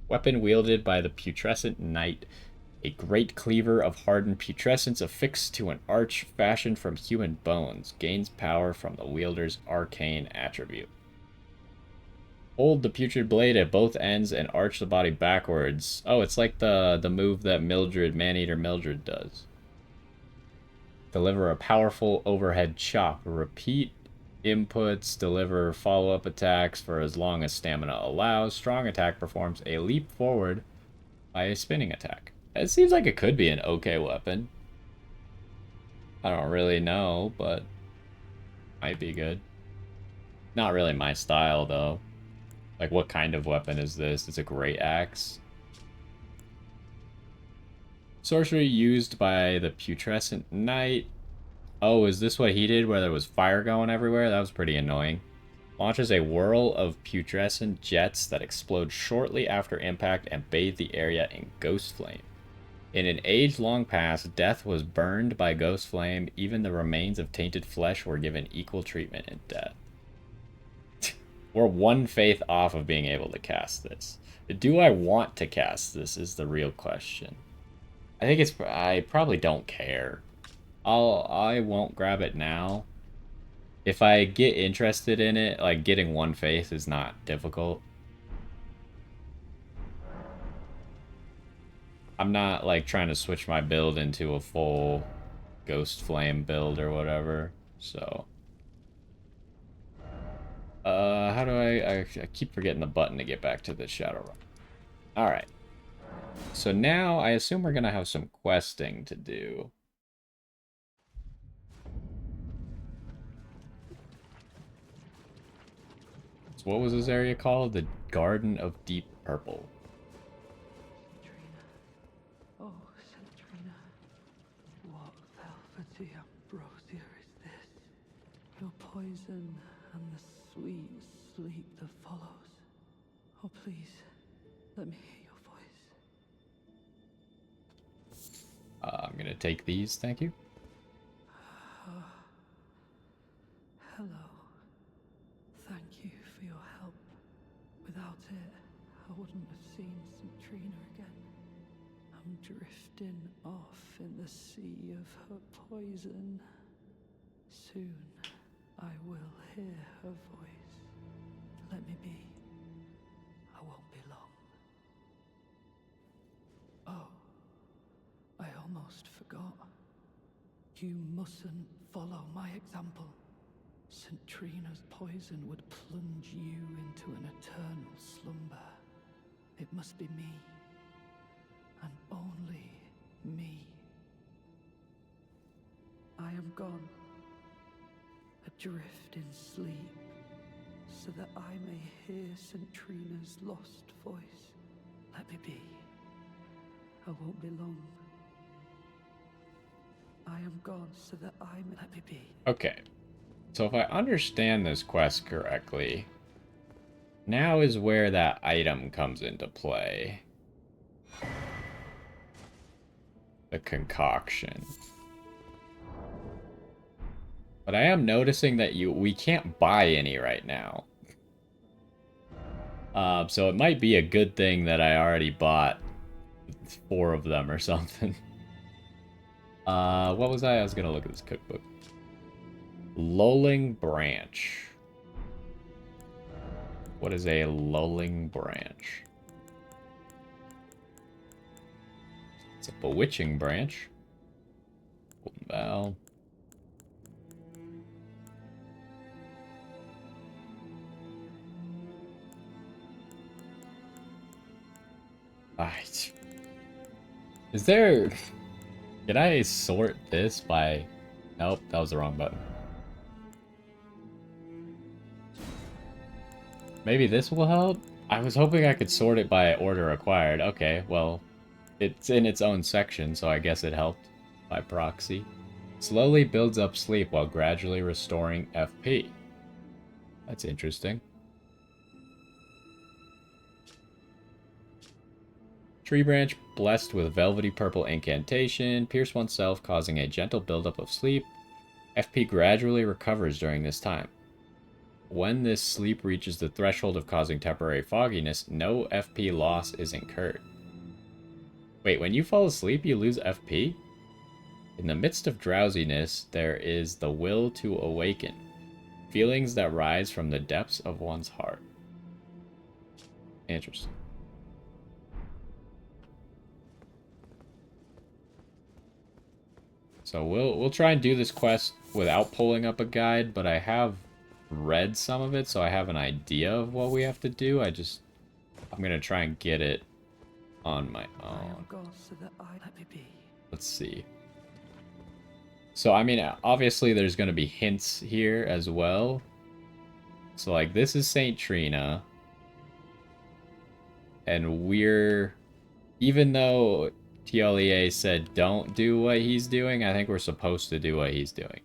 Weapon wielded by the putrescent knight. A great cleaver of hardened putrescence affixed to an arch fashioned from human bones. Gains power from the wielder's arcane attribute. Hold the putrid blade at both ends and arch the body backwards. Oh, it's like the move that Maneater Mildred does. Deliver a powerful overhead chop. Repeat inputs, deliver follow-up attacks for as long as stamina allows. Strong attack performs a leap forward by a spinning attack. It seems like it could be an okay weapon. I don't really know, but might be good. Not really my style, though. Like, what kind of weapon is this? It's a great axe. Sorcery used by the putrescent knight. Oh, is this what he did where there was fire going everywhere? That was pretty annoying. Launches a whirl of putrescent jets that explode shortly after impact and bathe the area in ghost flame. In an age long past, death was burned by ghost flame. Even the remains of tainted flesh were given equal treatment in death. We're 1 faith off of being able to cast this. Do I want to cast this is the real question. I probably don't care. I won't grab it now. If I get interested in it, like, getting 1 faith is not difficult. I'm not, like, trying to switch my build into a full Ghost Flame build or whatever, so... how do I keep forgetting the button to get back to the Shadowrun. Alright. So now, I assume we're gonna have some questing to do. So what was this area called? The Garden of Deep Purple. Trina. Oh, St. Trina. What velvety ambrosia is this? Your poison and the sweet sleep that follows. Oh, please, let me hear your voice. gonna take these, thank you. Hello. Thank you for your help. Without it, I wouldn't have seen St. Trina again. I'm drifting off in the sea of her poison. Soon, I will hear her voice. Let me be. I won't be long. Oh, I almost forgot. You mustn't follow my example. St. Trina's poison would plunge you into an eternal slumber. It must be me, and only me. I am gone, adrift in sleep, so that I may hear St. Trina's lost voice. Let me be. I won't be long. I am gone, so that I may let me be. Okay. So if I understand this quest correctly, now is where that item comes into play. The concoction. But I am noticing that we can't buy any right now. So it might be a good thing that I already bought 4 of them or something. What was I? I was gonna look at this cookbook. Lolling branch. What is a lolling branch? It's a bewitching branch. Golden bough. Is there... Can I sort this by... Nope, that was the wrong button. Maybe this will help? I was hoping I could sort it by order acquired. Okay, well, it's in its own section, so I guess it helped by proxy. Slowly builds up sleep while gradually restoring FP. That's interesting. Tree branch blessed with velvety purple incantation. Pierce oneself, causing a gentle buildup of sleep. FP gradually recovers during this time. When this sleep reaches the threshold of causing temporary fogginess, no FP loss is incurred. Wait, when you fall asleep, you lose FP? In the midst of drowsiness, there is the will to awaken. Feelings that rise from the depths of one's heart. Interesting. So we'll try and do this quest without pulling up a guide, but I have read some of it, so I have an idea of what we have to do. I'm gonna try and get it on my own. Let's see. So, I mean, obviously there's gonna be hints here as well. So, like, this is St. Trina. And we're... Even though TLEA said don't do what he's doing, I think we're supposed to do what he's doing.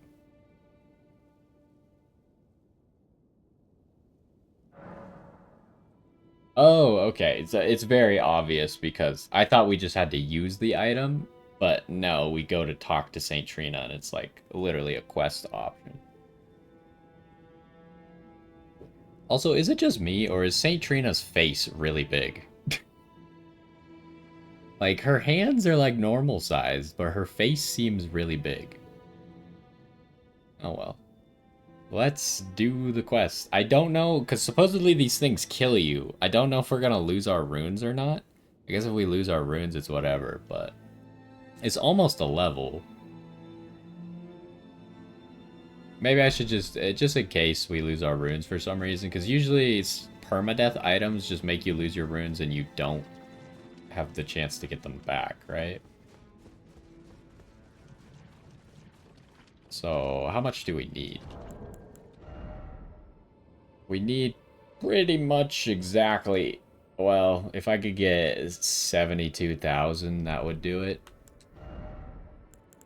Oh, okay. It's very obvious because I thought we just had to use the item, but no, we go to talk to St. Trina and it's like literally a quest option. Also, is it just me or is St. Trina's face really big? Like, her hands are like normal size, but her face seems really big. Oh well. Let's do the quest. I don't know, because supposedly these things kill you. I don't know if we're going to lose our runes or not. I guess if we lose our runes, it's whatever, but... It's almost a level. Maybe I should just in case we lose our runes for some reason, because usually it's permadeath items just make you lose your runes and you don't have the chance to get them back, right? So, how much do we need? We need pretty much exactly... Well, if I could get 72,000, that would do it.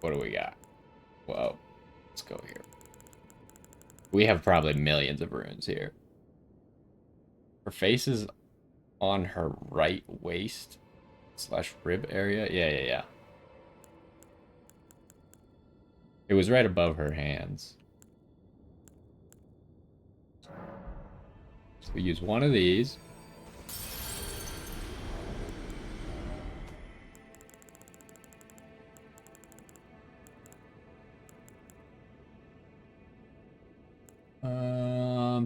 What do we got? Whoa. Let's go here. We have probably millions of runes here. Her face is on her right waist / rib area. Yeah. It was right above her hands. So we use one of these.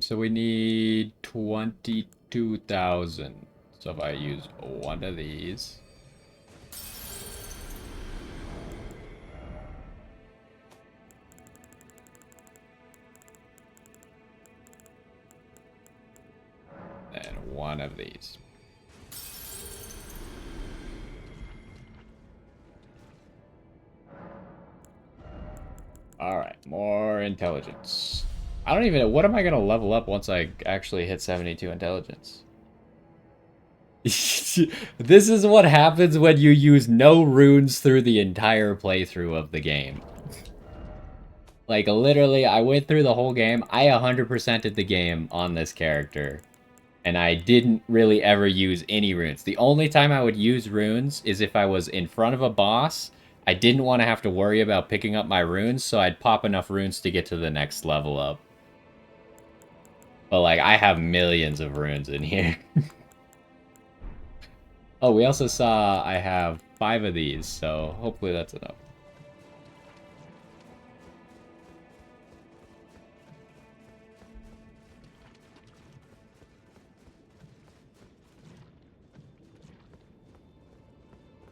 So we need 22,000. So if I use one of these. And one of these. Alright, more intelligence. I don't even know, what am I going to level up once I actually hit 72 intelligence? This is what happens when you use no runes through the entire playthrough of the game. Like, literally, I went through the whole game. I 100%ed the game on this character. And I didn't really ever use any runes. The only time I would use runes is if I was in front of a boss. I didn't want to have to worry about picking up my runes, so I'd pop enough runes to get to the next level up. But, like, I have millions of runes in here. Oh, we also saw I have 5 of these, so hopefully that's enough.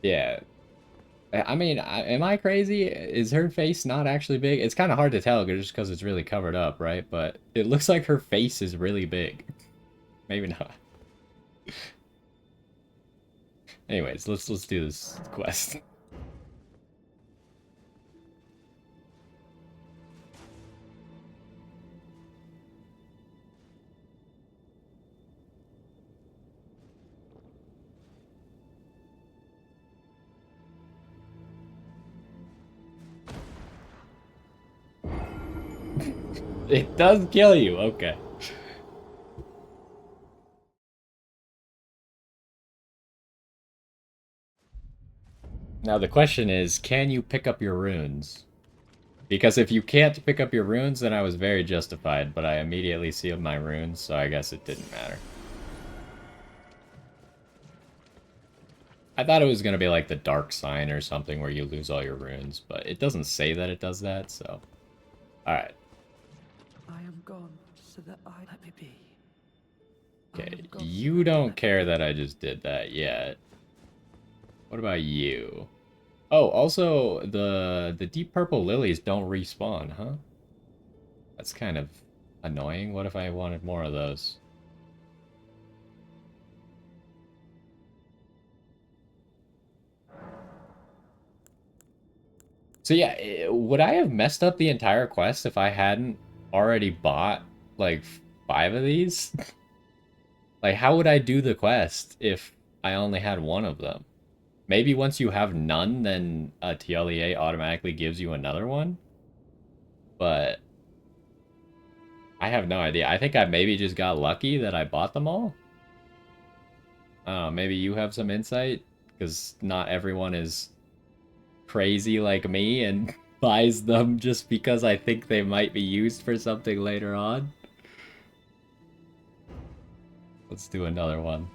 Yeah. I mean, am I crazy? Is her face not actually big? It's kind of hard to tell just because it's really covered up, right? But it looks like her face is really big. Maybe not. Anyways, let's do this quest. It does kill you, okay. Now the question is, can you pick up your runes? Because if you can't pick up your runes, then I was very justified, but I immediately sealed my runes, so I guess it didn't matter. I thought it was going to be like the dark sign or something where you lose all your runes, but it doesn't say that it does that, so... Alright. I am gone so that I let me be. Okay, you don't care that I just did that yet. What about you? Oh, also, the deep purple lilies don't respawn, huh? That's kind of annoying. What if I wanted more of those? So yeah, would I have messed up the entire quest if I hadn't already bought, like, 5 of these? Like, how would I do the quest if I only had one of them? Maybe once you have none, then a TLEA automatically gives you another one? But I have no idea. I think I maybe just got lucky that I bought them all. I don't know, maybe you have some insight? Because not everyone is crazy like me and buys them just because I think they might be used for something later on. Let's do another one.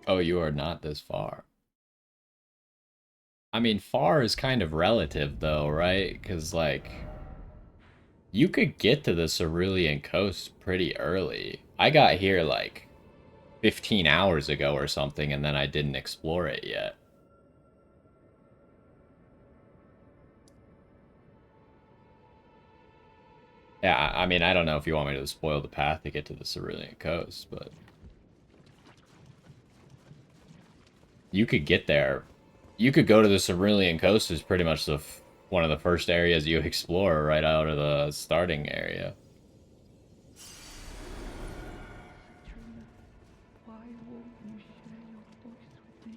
Oh, you are not this far. I mean, far is kind of relative though, right? Because, like, you could get to the Cerulean Coast pretty early. I got here, like, 15 hours ago or something, and then I didn't explore it yet. Yeah, I mean, I don't know if you want me to spoil the path to get to the Cerulean Coast, but... You could get there. You could go to the Cerulean Coast is pretty much one of the first areas you explore right out of the starting area. Trina, why won't you share your voice with me?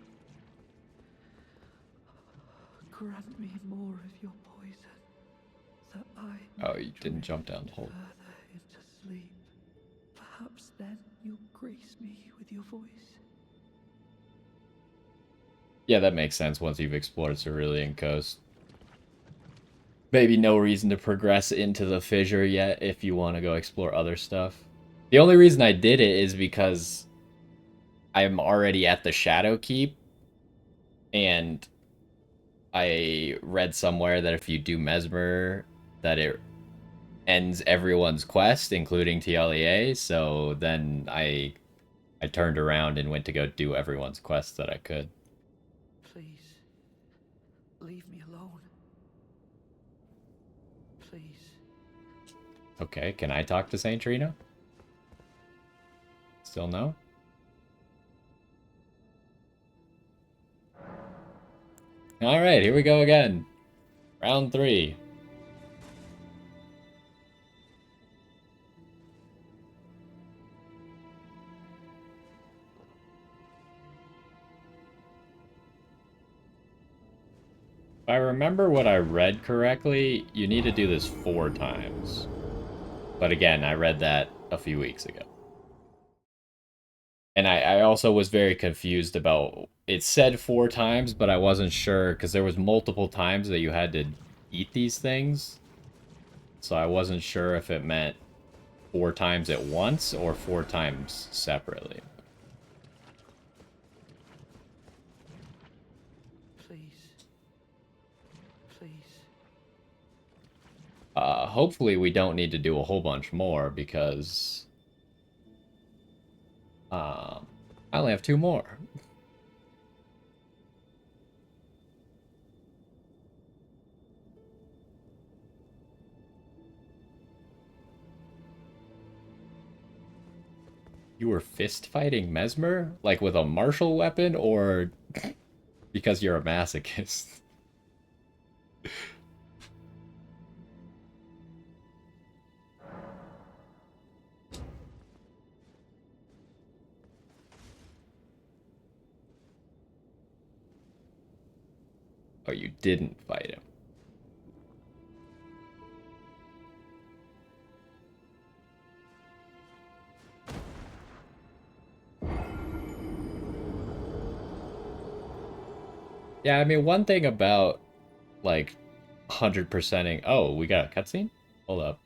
grant me more of your poison, that I Oh, may you didn't drift jump down the hole. further into sleep. Perhaps then you'll grace me with your voice. Yeah, that makes sense once you've explored Cerulean Coast. Maybe no reason to progress into the fissure yet if you want to go explore other stuff. The only reason I did it is because I'm already at the Shadow Keep, and I read somewhere that if you do Mesmer, that it ends everyone's quest, including TLEA. So then I turned around and went to go do everyone's quest that I could. Please, leave me alone. Please. Okay, can I talk to Saint Trina? Still no? Alright, here we go again. Round 3. If I remember what I read correctly, you need to do this 4 times. But again, I read that a few weeks ago. And I also was very confused about... It said 4 times, but I wasn't sure, because there was multiple times that you had to eat these things. So I wasn't sure if it meant 4 times at once, or 4 times separately. Please. Please. Hopefully we don't need to do a whole bunch more, because... I only have 2 more. You were fist fighting Mesmer? Like with a martial weapon, or because you're a masochist? Oh, you didn't fight him. Yeah, I mean, one thing about, like, 100%ing... Oh, we got a cutscene? Hold up.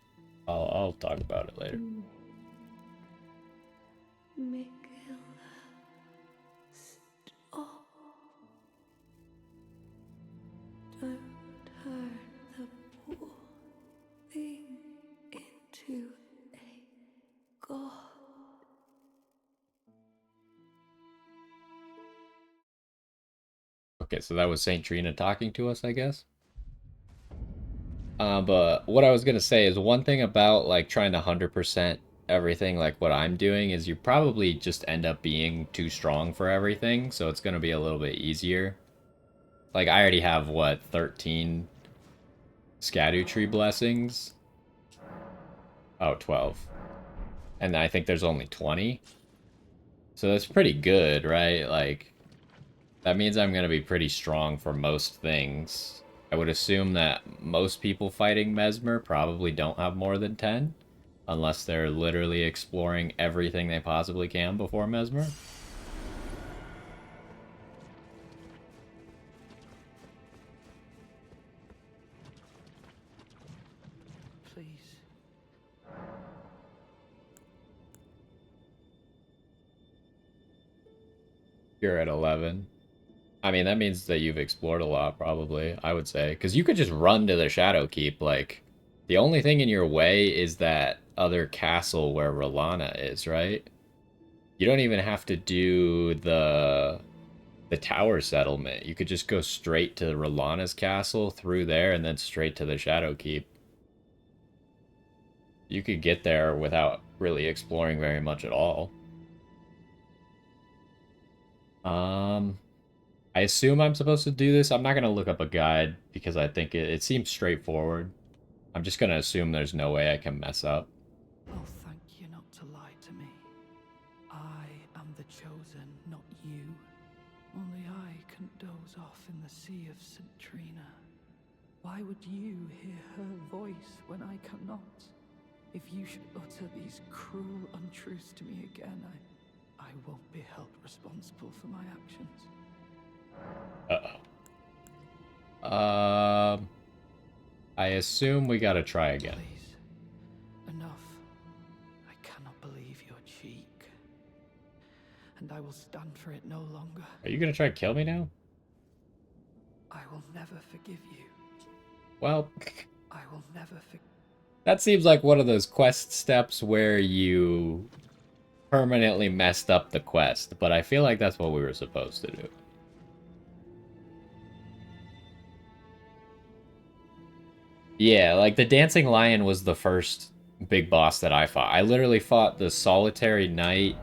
I'll talk about it later. Miguel, stop. Don't turn the poor thing into a god. Okay, so that was Saint Trina talking to us, I guess? But what I was gonna say is one thing about, like, trying to 100% everything, like what I'm doing, is you probably just end up being too strong for everything, so it's gonna be a little bit easier. Like, I already have, what, 13 Erdtree blessings? Oh, 12. And I think there's only 20. So that's pretty good, right? Like, that means I'm gonna be pretty strong for most things. I would assume that most people fighting Mesmer probably don't have more than 10. Unless they're literally exploring everything they possibly can before Mesmer. Please. You're at 11. I mean, that means that you've explored a lot, probably, I would say. Because you could just run to the Shadow Keep, like... The only thing in your way is that other castle where Rolana is, right? You don't even have to do the tower settlement. You could just go straight to Rolana's castle, through there, and then straight to the Shadow Keep. You could get there without really exploring very much at all. Um, I assume I'm supposed to do this. I'm not going to look up a guide because I think it seems straightforward. I'm just going to assume there's no way I can mess up. I'll thank you not to lie to me. I am the chosen, not you. Only I can doze off in the mercy of St. Trina. Why would you hear her voice when I cannot? If you should utter these cruel untruths to me again, I won't be held responsible for my actions. Uh-oh. I assume we gotta try again. Please, enough. I cannot believe your cheek. And I will stand for it no longer. Are you gonna try to kill me now? I will never forgive you. Well, I will never forgive. That seems like one of those quest steps where you permanently messed up the quest, but I feel like that's what we were supposed to do. Yeah, like the Dancing Lion was the first big boss that I fought. I literally fought the Solitary Knight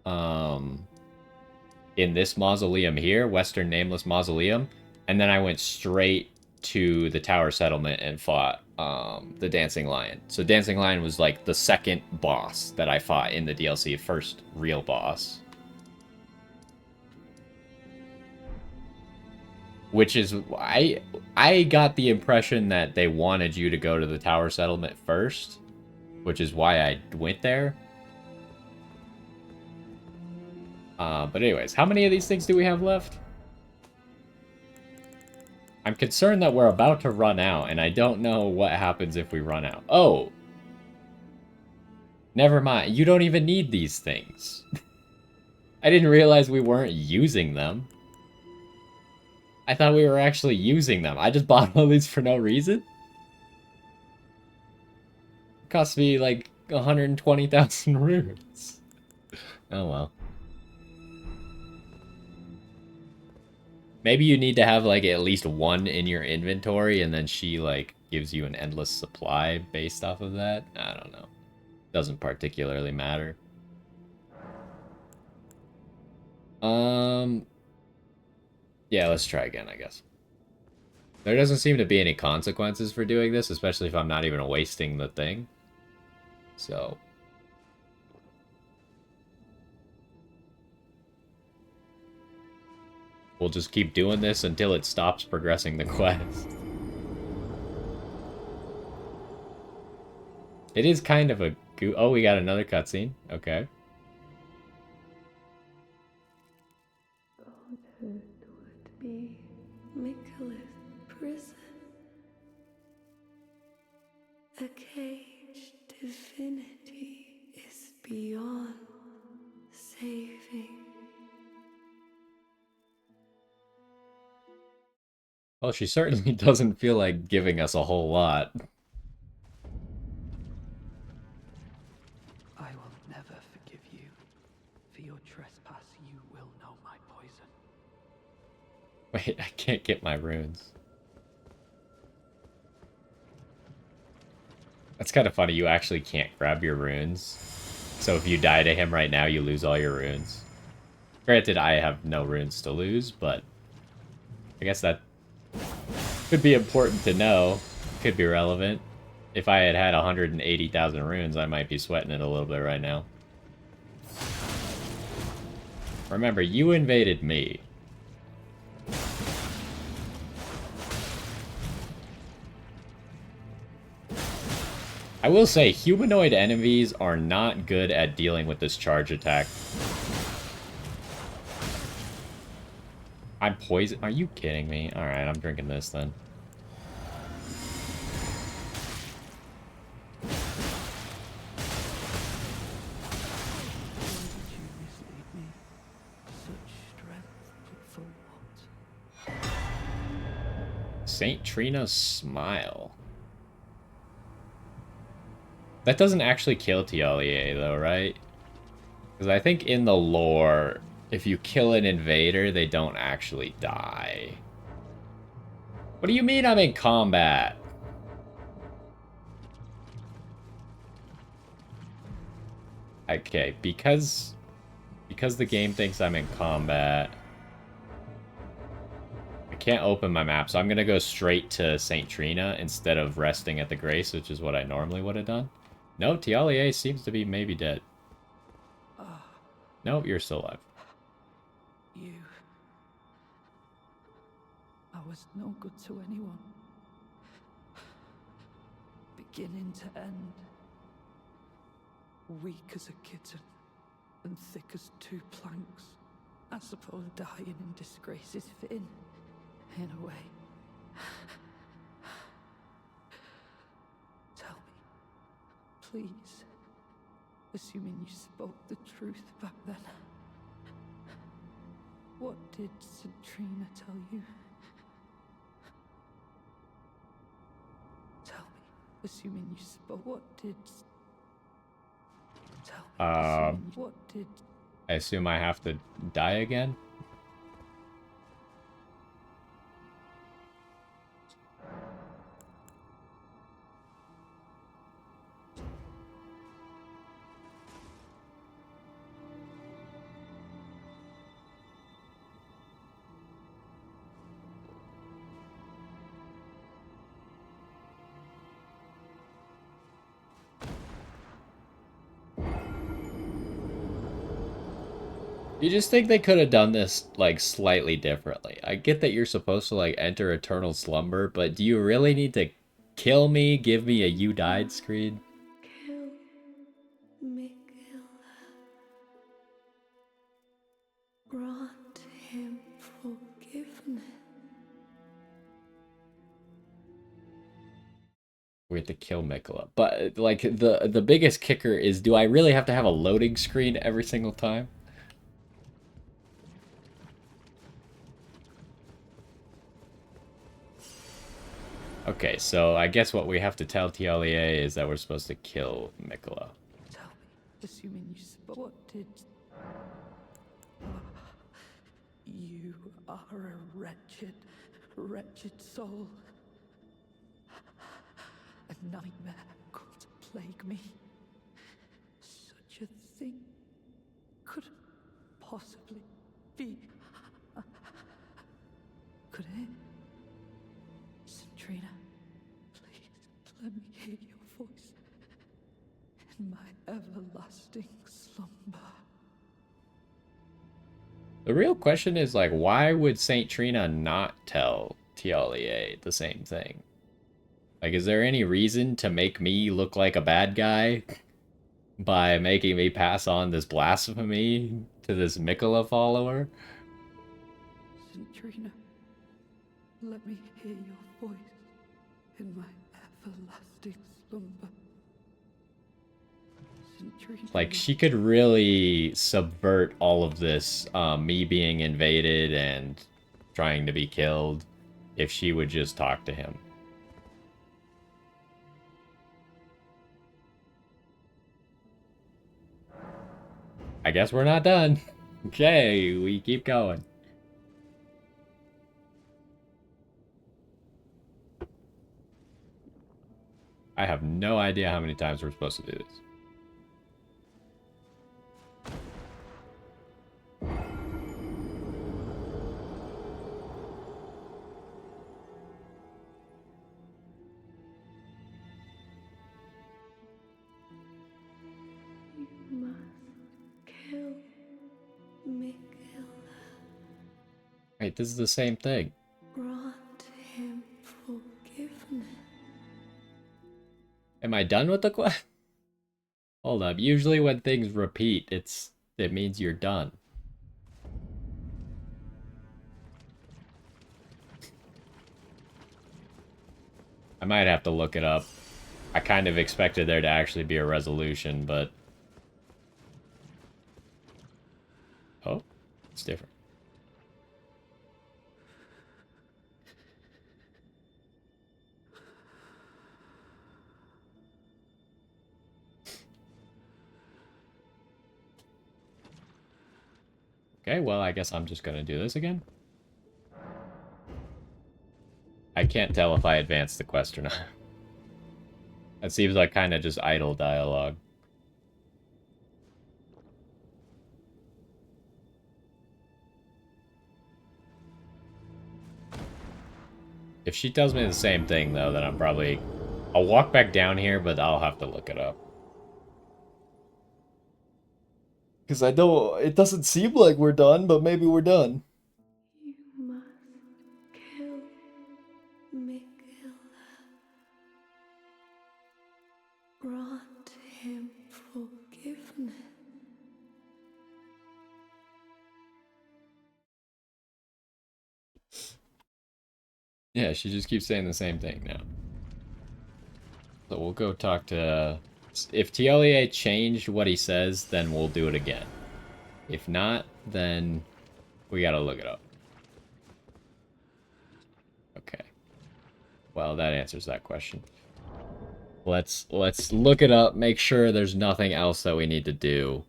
in this mausoleum here, Western Nameless Mausoleum, and then I went straight to the Tower Settlement and fought the Dancing Lion. So Dancing Lion was like the second boss that I fought in the DLC, first real boss. Which is, I got the impression that they wanted you to go to the Tower Settlement first, which is why I went there. But anyways, how many of these things do we have left? I'm concerned that we're about to run out, and I don't know what happens if we run out. Oh! Never mind. You don't even need these things. I didn't realize we weren't using them. I thought we were actually using them. I just bought all these for no reason? It cost me like 120,000 runes. Oh well. Maybe you need to have like at least one in your inventory and then she like gives you an endless supply based off of that. I don't know. Doesn't particularly matter. Yeah, let's try again, I guess. There doesn't seem to be any consequences for doing this, especially if I'm not even wasting the thing. So we'll just keep doing this until it stops progressing the quest. It is kind of a oh, we got another cutscene. Okay. Would be Michaela's prison. A cage divinity is beyond saving. Well, she certainly doesn't feel like giving us a whole lot. I will never forgive you. For your trespass, you will know my poison. Wait, I can't get my runes. That's kind of funny. You actually can't grab your runes. So if you die to him right now, you lose all your runes. Granted, I have no runes to lose, but I guess that could be important to know. Could be relevant. If I had had 180,000 runes, I might be sweating it a little bit right now. Remember, you invaded me. I will say, humanoid enemies are not good at dealing with this charge attack. I'm poisoned. Are you kidding me? Alright, I'm drinking this then. St. Trina's smile. That doesn't actually kill Tialier though, right? Because I think in the lore, if you kill an invader, they don't actually die. What do you mean I'm in combat? Okay, because the game thinks I'm in combat, I can't open my map, so I'm gonna go straight to St. Trina instead of resting at the Grace, which is what I normally would have done. No, Tialier seems to be maybe dead. Nope, you're still alive. You... was no good to anyone. Beginning to end. Weak as a kitten, and thick as two planks. I suppose dying in disgrace is fitting, in a way. Tell me, please, assuming you spoke the truth back then. What did St. Trina tell you? Tell me, assuming you spoke. What did... Tell me, assuming you... What did... I assume I have to die again? You just think they could have done this, like, slightly differently. I get that you're supposed to, like, enter eternal slumber, but do you really need to kill me, give me a you died screen? Kill Mikhail. Grant him forgiveness. We have to kill Mikola. But, like, the biggest kicker is, do I really have to have a loading screen every single time? Okay, so I guess what we have to tell TLEA is that we're supposed to kill Mikola. Tell me, assuming you spoke... What did... You are a wretched, wretched soul. A nightmare come to plague me. Such a thing couldn't possibly be. Could it? St. Trina, please let me hear your voice in my everlasting slumber. The real question is, like, why would St. Trina not tell TLEA the same thing? Like, is there any reason to make me look like a bad guy by making me pass on this blasphemy to this Mikola follower? St. Trina, let me hear your voice in my everlasting slumber. St. Trina. Like, she could really subvert all of this, me being invaded and trying to be killed, if she would just talk to him. I guess we're not done. Okay, we keep going. I have no idea how many times we're supposed to do this. You must kill Mikhail. Wait, this is the same thing. Grant him forgiveness. Am I done with the quest? Hold up. Usually when things repeat, it means you're done. I might have to look it up. I kind of expected there to actually be a resolution, but... Oh, it's different. Okay, well, I guess I'm just gonna do this again. I can't tell if I advanced the quest or not. That seems like kind of just idle dialogue. If she tells me the same thing, though, then I'll walk back down here, but I'll have to look it up. Because I know it doesn't seem like we're done, but maybe we're done. You must kill Yeah, she just keeps saying the same thing now. So we'll go talk to... If TLEA changed what he says, then we'll do it again. If not, then we gotta look it up. Okay. Well, that answers that question. Let's look it up, make sure there's nothing else that we need to do.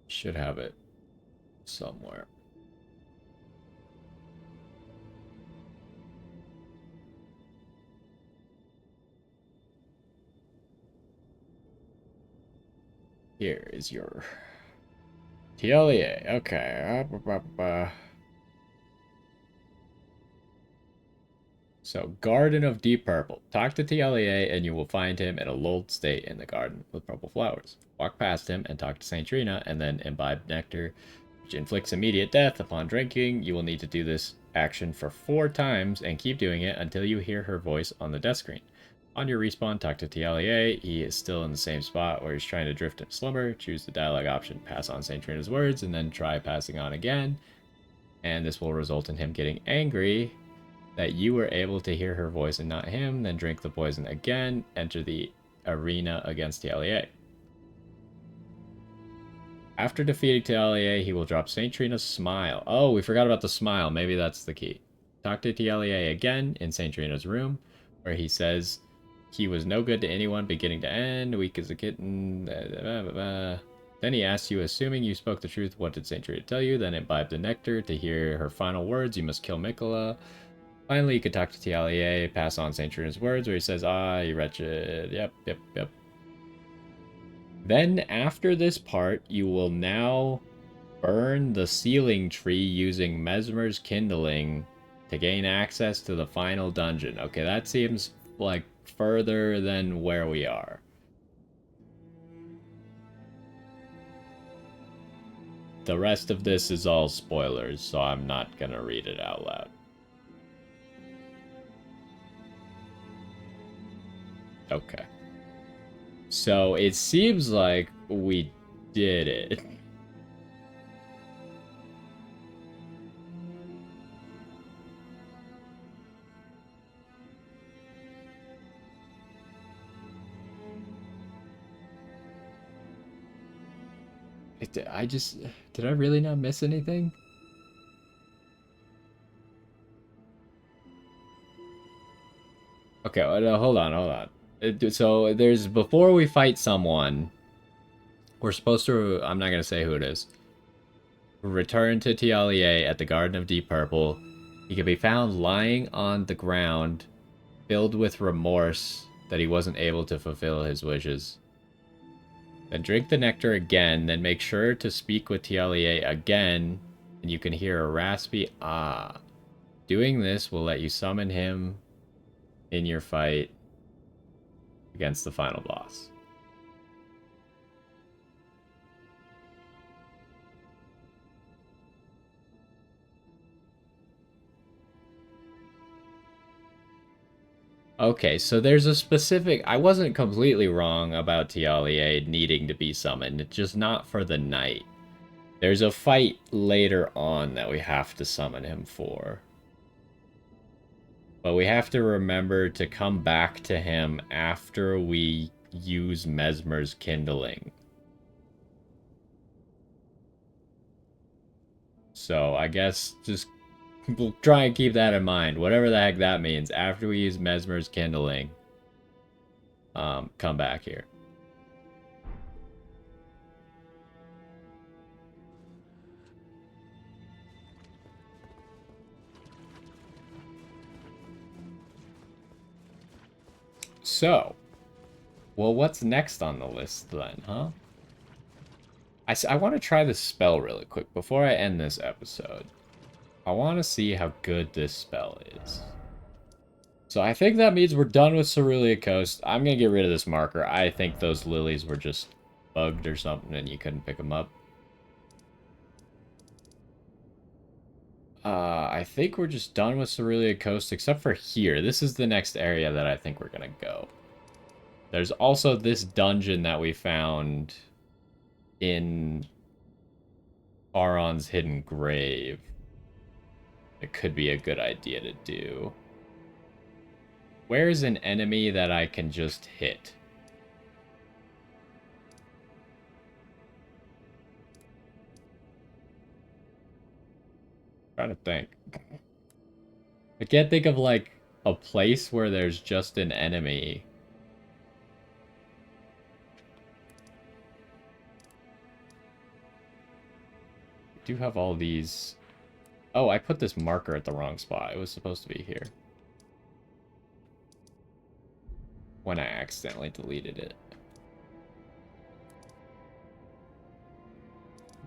Should have it somewhere. Here is your TLEA. Okay. So, Garden of Deep Purple. Talk to TLEA and you will find him in a lulled state in the garden with purple flowers. Walk past him and talk to St. Trina and then imbibe nectar, which inflicts immediate death upon drinking. You will need to do this action for 4 times and keep doing it until you hear her voice on the death screen. On your respawn, talk to TLEA. He is still in the same spot where he's trying to drift in slumber. Choose the dialogue option. Pass on St. Trina's words and then try passing on again. And this will result in him getting angry that you were able to hear her voice and not him, then drink the poison again, enter the arena against TLEA. After defeating TLEA, he will drop St. Trina's smile. Oh, we forgot about the smile. Maybe that's the key. Talk to TLEA again in St. Trina's room, where he says he was no good to anyone beginning to end, weak as a kitten, blah, blah, blah. Then he asks you, assuming you spoke the truth, what did St. Trina tell you? Then imbibe the nectar. To hear her final words, you must kill Mikola. Finally, you could talk to TLEA, pass on St. Trina's words, where he says, ah, you wretched. Yep. Then, after this part, you will now burn the ceiling tree using Mesmer's kindling to gain access to the final dungeon. Okay, that seems like further than where we are. The rest of this is all spoilers, so I'm not gonna read it out loud. Okay. So it seems like we did it. Did I really not miss anything? Okay, hold on. So there's, before we fight someone, we're supposed to, I'm not going to say who it is, return to TLEA at the Garden of Deep Purple. He can be found lying on the ground, filled with remorse that he wasn't able to fulfill his wishes. Then drink the nectar again, then make sure to speak with TLEA again, and you can hear a raspy ah. Doing this will let you summon him in your fight against the final boss. Okay, so there's a specific... I wasn't completely wrong about TLEA needing to be summoned. It's just not for the night. There's a fight later on that we have to summon him for. But we have to remember to come back to him after we use Mesmer's kindling. So I guess just we'll try and keep that in mind. Whatever the heck that means. After we use Mesmer's kindling, come back here. So, well, what's next on the list then, huh? I want to try this spell really quick before I end this episode. I want to see how good this spell is. So I think that means we're done with Cerulean Coast. I'm going to get rid of this marker. I think those lilies were just bugged or something and you couldn't pick them up. I think we're just done with Cerulean Coast except for here. This is the next area that I think we're going to go. There's also this dungeon that we found in Aron's hidden grave. It could be a good idea to do. Where's an enemy that I can just hit? Trying to think. I can't think of like a place where there's just an enemy. I do have all these. Oh, I put this marker at the wrong spot. It was supposed to be here. When I accidentally deleted it.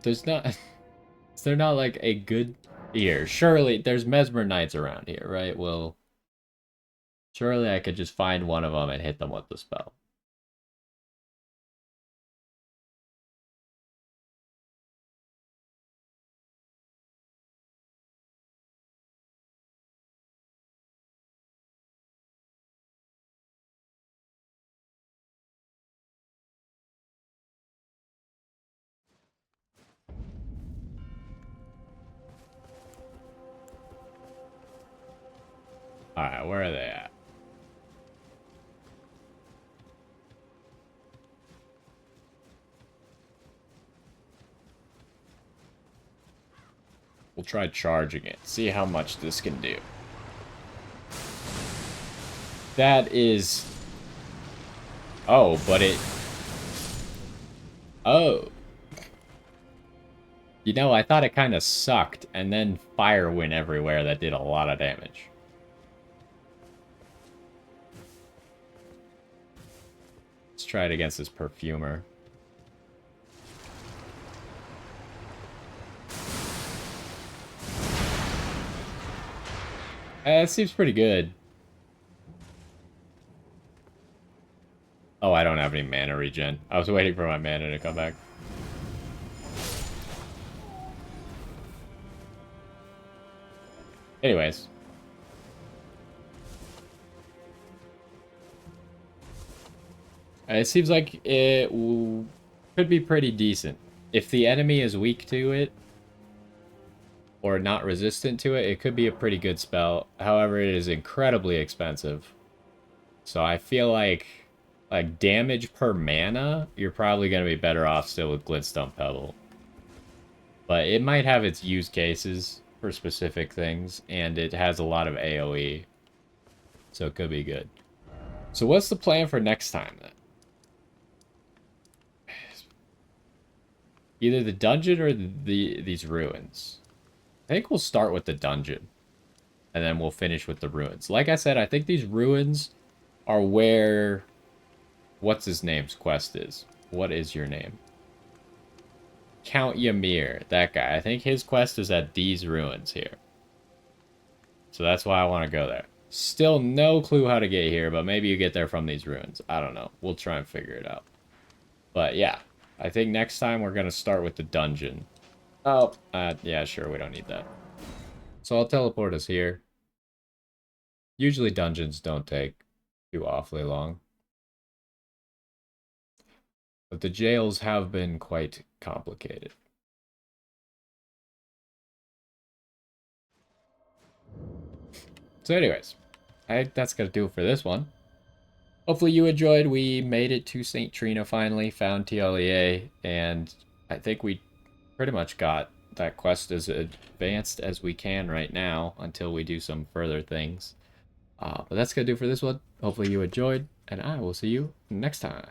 There's not... Is there not like a good... Here, surely there's Mesmer Knights around here, right? Well, surely I could just find one of them and hit them with the spell. Alright, where are they at? We'll try charging it. See how much this can do. That is... Oh, but it... Oh. You know, I thought it kind of sucked, and then fire went everywhere that did a lot of damage. Let's try it against this perfumer. It seems pretty good. Oh, I don't have any mana regen. I was waiting for my mana to come back. Anyways. It seems like it could be pretty decent. If the enemy is weak to it, or not resistant to it, it could be a pretty good spell. However, it is incredibly expensive. So I feel like damage per mana, you're probably going to be better off still with Glintstone Pebble. But it might have its use cases for specific things, and it has a lot of AoE. So it could be good. So what's the plan for next time, then? Either the dungeon or these ruins. I think we'll start with the dungeon. And then we'll finish with the ruins. Like I said, I think these ruins are where... What's his name's quest is? What is your name? Count Ymir, that guy. I think his quest is at these ruins here. So that's why I want to go there. Still no clue how to get here, but maybe you get there from these ruins. I don't know. We'll try and figure it out. But yeah, I think next time we're going to start with the dungeon. Oh, yeah, sure, we don't need that. So I'll teleport us here. Usually dungeons don't take too awfully long. But the jails have been quite complicated. So anyways, I think that's going to do it for this one. Hopefully you enjoyed. We made it to St. Trina finally, found TLEA, and I think we pretty much got that quest as advanced as we can right now until we do some further things. But that's going to do it for this one. Hopefully you enjoyed, and I will see you next time.